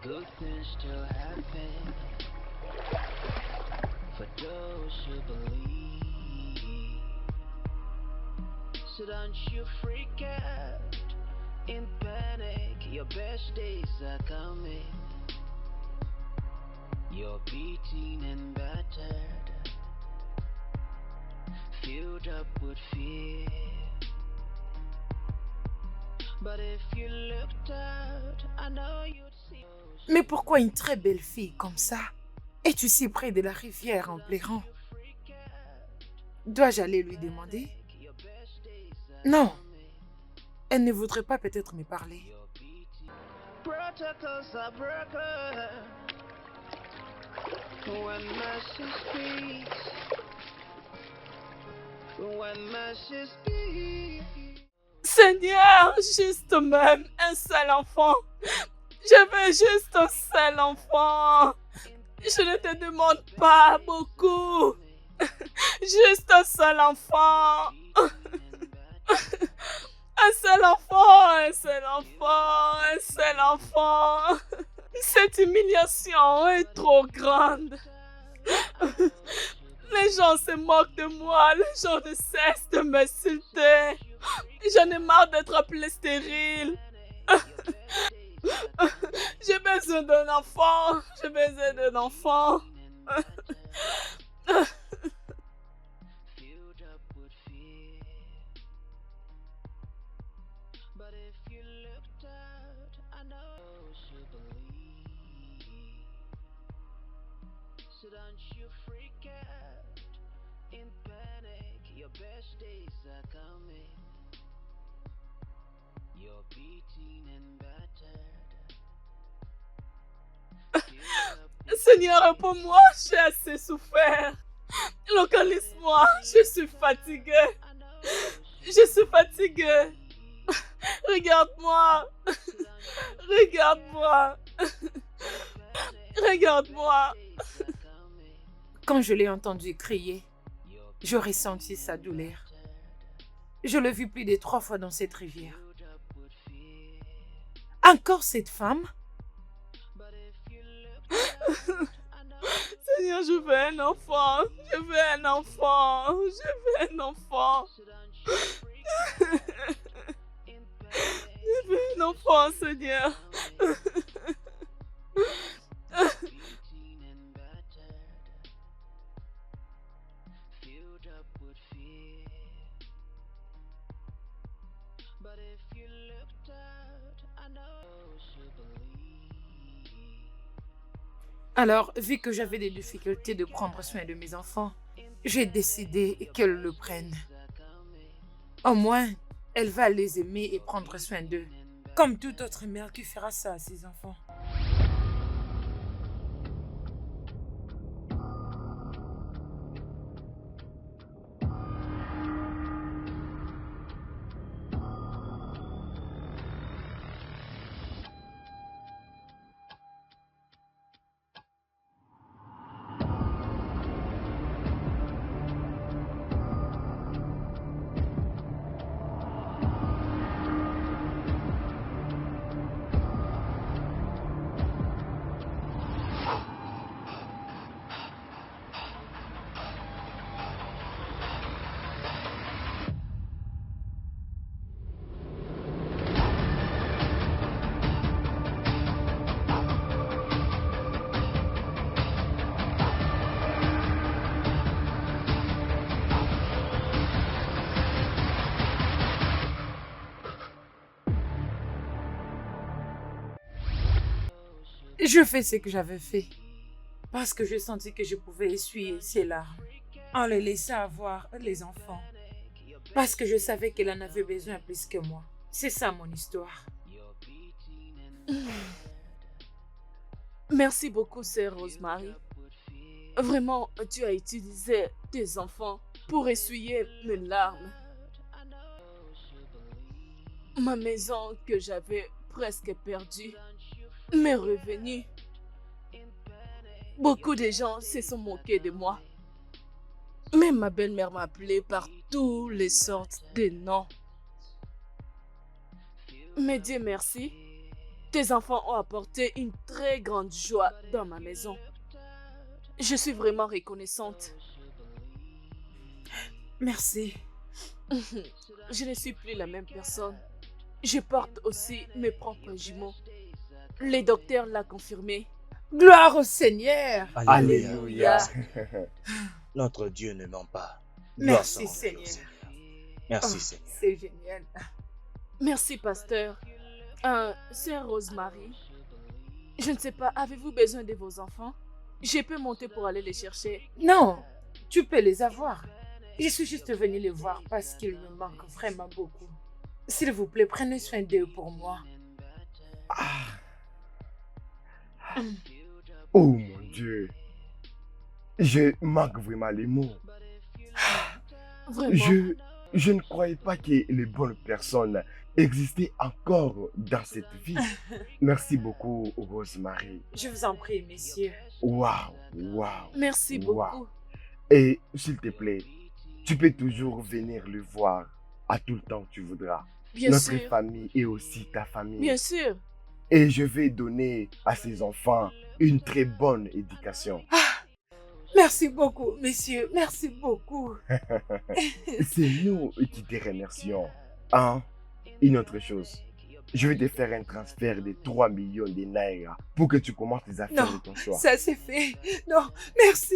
Good things still happen. for those who believe. So don't you freak out in panic, your best days are coming. You're beaten and battered, filled up with fear. But if you looked out, I know you'd see. Mais pourquoi une très belle fille comme ça es-tu si près de la rivière en pleurant? Dois-je aller lui demander? Non, elle ne voudrait pas peut-être me parler. Protocols are broken when mercy speaks. When mercy speaks. Seigneur, juste même un seul enfant. Je veux juste un seul enfant. Je ne te demande pas beaucoup. Juste un seul enfant. Un seul enfant, un seul enfant, un seul enfant. Cette humiliation est trop grande. Les gens se moquent de moi, les gens ne cessent de m'insulter. J'en ai marre d'être appelée stérile. J'ai besoin d'un enfant, j'ai besoin d'un enfant. But if you looked out, I know you believe. So don't you freak out in panic, your best days are coming. You're beaten and battered. Filled up with Seigneur, réponds-moi, j'ai assez souffert. Localise-moi, je suis fatiguée. I know Je suis fatiguée. Regarde-moi. Regarde-moi. Regarde-moi. Quand je l'ai entendu crier, je ressentis sa douleur. Je l'ai vu plus de 3 fois dans cette rivière. Encore cette femme? Seigneur, je veux un enfant. Je veux un enfant. Je veux un enfant. Je veux un enfant, Seigneur. beaten and battered, filled up with fear. But if you looked out, I know you believe. Alors, vu que j'avais des difficultés de prendre soin de mes enfants, j'ai décidé qu'elle le prenne. Au moins, elle va les aimer et prendre soin d'eux. Comme toute autre mère qui fera ça à ses enfants. Je fais ce que j'avais fait. Parce que je sentis que je pouvais essuyer ses larmes. En les laissant avoir les enfants. Parce que je savais qu'elle en avait besoin plus que moi. C'est ça mon histoire. Merci beaucoup, sœur Rosemary. Vraiment, tu as utilisé tes enfants pour essuyer mes larmes. Ma maison que j'avais presque perdue m'est revenue. Beaucoup de gens se sont moqués de moi. Même ma belle-mère m'a appelée par toutes les sortes de noms. Mais Dieu merci, tes enfants ont apporté une très grande joie dans ma maison. Je suis vraiment reconnaissante. Merci. Je ne suis plus la même personne. Je porte aussi mes propres jumeaux. Les docteurs l'ont confirmé. Gloire au Seigneur. Alléluia. Notre Dieu ne ment pas. Gloire Merci soit rendue au Seigneur. Seigneur. Merci Oh, Seigneur. c'est génial. Merci, pasteur. Sœur Rosemary, je ne sais pas, avez-vous besoin de vos enfants? Je peux monter pour aller les chercher. Non, tu peux les avoir. Je suis juste venue les voir parce qu'ils me manquent vraiment beaucoup. S'il vous plaît, prenez soin d'eux pour moi. Oh mon Dieu. Je manque vraiment les mots. Vraiment. Je ne croyais pas que les bonnes personnes existaient encore dans cette vie. Merci beaucoup, Rosemary. Je vous en prie, messieurs. Waouh, waouh. Merci Wow. beaucoup. Et s'il te plaît, tu peux toujours venir le voir à tout le temps que tu voudras. Bien Notre sûr. famille et aussi ta famille. Bien sûr. Et je vais donner à ces enfants une très bonne éducation. Merci beaucoup, messieurs. Merci beaucoup. C'est nous qui te remercions. Hein? Une autre chose. Je vais te faire un transfert de 3 millions de naira pour que tu commences les affaires Non, de ton choix. Ça c'est fait. Non, merci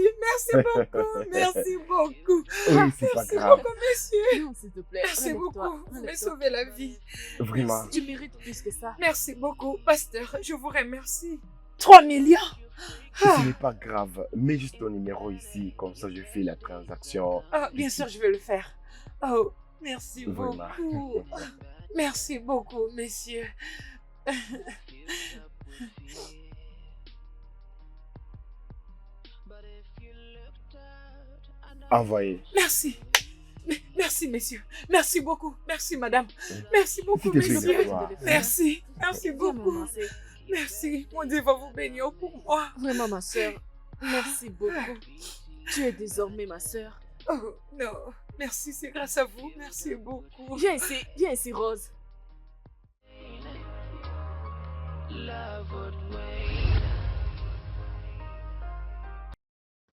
beaucoup. Merci beaucoup. Oui, c'est pas Merci grave. beaucoup, messieurs. Non, s'il te plaît. Merci relève-toi, beaucoup. Vous m'avez relève-toi. sauvé la vie. Vraiment. Tu mérites plus que ça. Merci beaucoup, pasteur. Je vous remercie. 3 millions. Ce n'est pas grave. Mets juste ton numéro ici. Comme ça, je fais la transaction. Ah, bien sûr, je vais le faire. Oh, merci Vraiment. beaucoup. Merci beaucoup, messieurs. Envoyez. Merci. Merci, messieurs. Merci beaucoup. Merci, madame. Merci beaucoup, S'il te plaît, messieurs. lève-toi. Merci. Merci Vraiment, beaucoup. ma sœur. Merci. Mon Dieu va vous bénir pour moi. Vraiment, ma sœur. Merci beaucoup. Tu es désormais ma sœur. Oh, non. Merci, c'est grâce à vous. Merci beaucoup. Viens ici, Rose.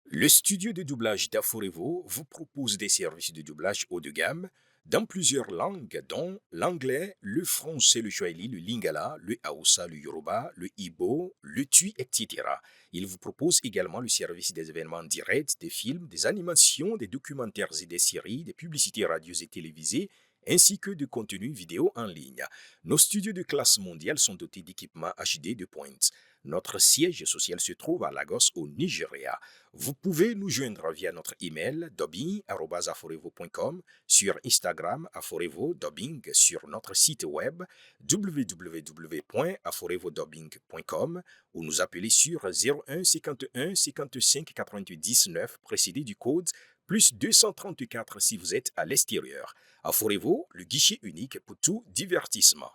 Le studio de doublage d'Aforevo vous propose des services de doublage haut de gamme dans plusieurs langues, dont l'anglais, le français, le swahili, le lingala, le haoussa, le yoruba, le ibo, le tui, etc. Il vous propose également le service des événements directs, des films, des animations, des documentaires et des séries, des publicités radios et télévisées, ainsi que de contenus vidéo en ligne. Nos studios de classe mondiale sont dotés d'équipements HD de pointe. Notre siège social se trouve à Lagos, au Nigeria. Vous pouvez nous joindre via notre email dubbing@aforevo.com, sur Instagram aforevo-dubbing, sur notre site web www.aforevodubbing.com ou nous appeler sur 01 51 55 99 précédé du code plus 234 si vous êtes à l'extérieur. Aforevo, le guichet unique pour tout divertissement.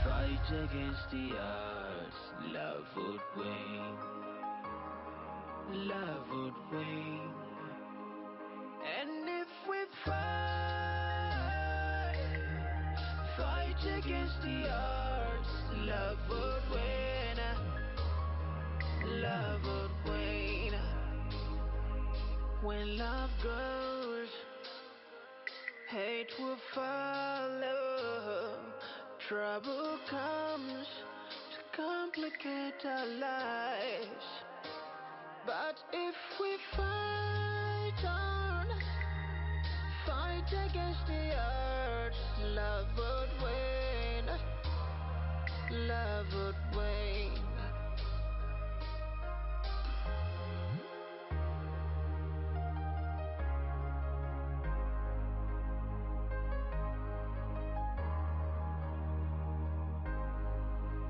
Fight against the odds, love would win. Love would win. And if we fight against the odds, love would win. Love would win. When love goes, hate will follow. Trouble comes to complicate our lives. But if we fight on, fight against the odds, love would win. Love would win.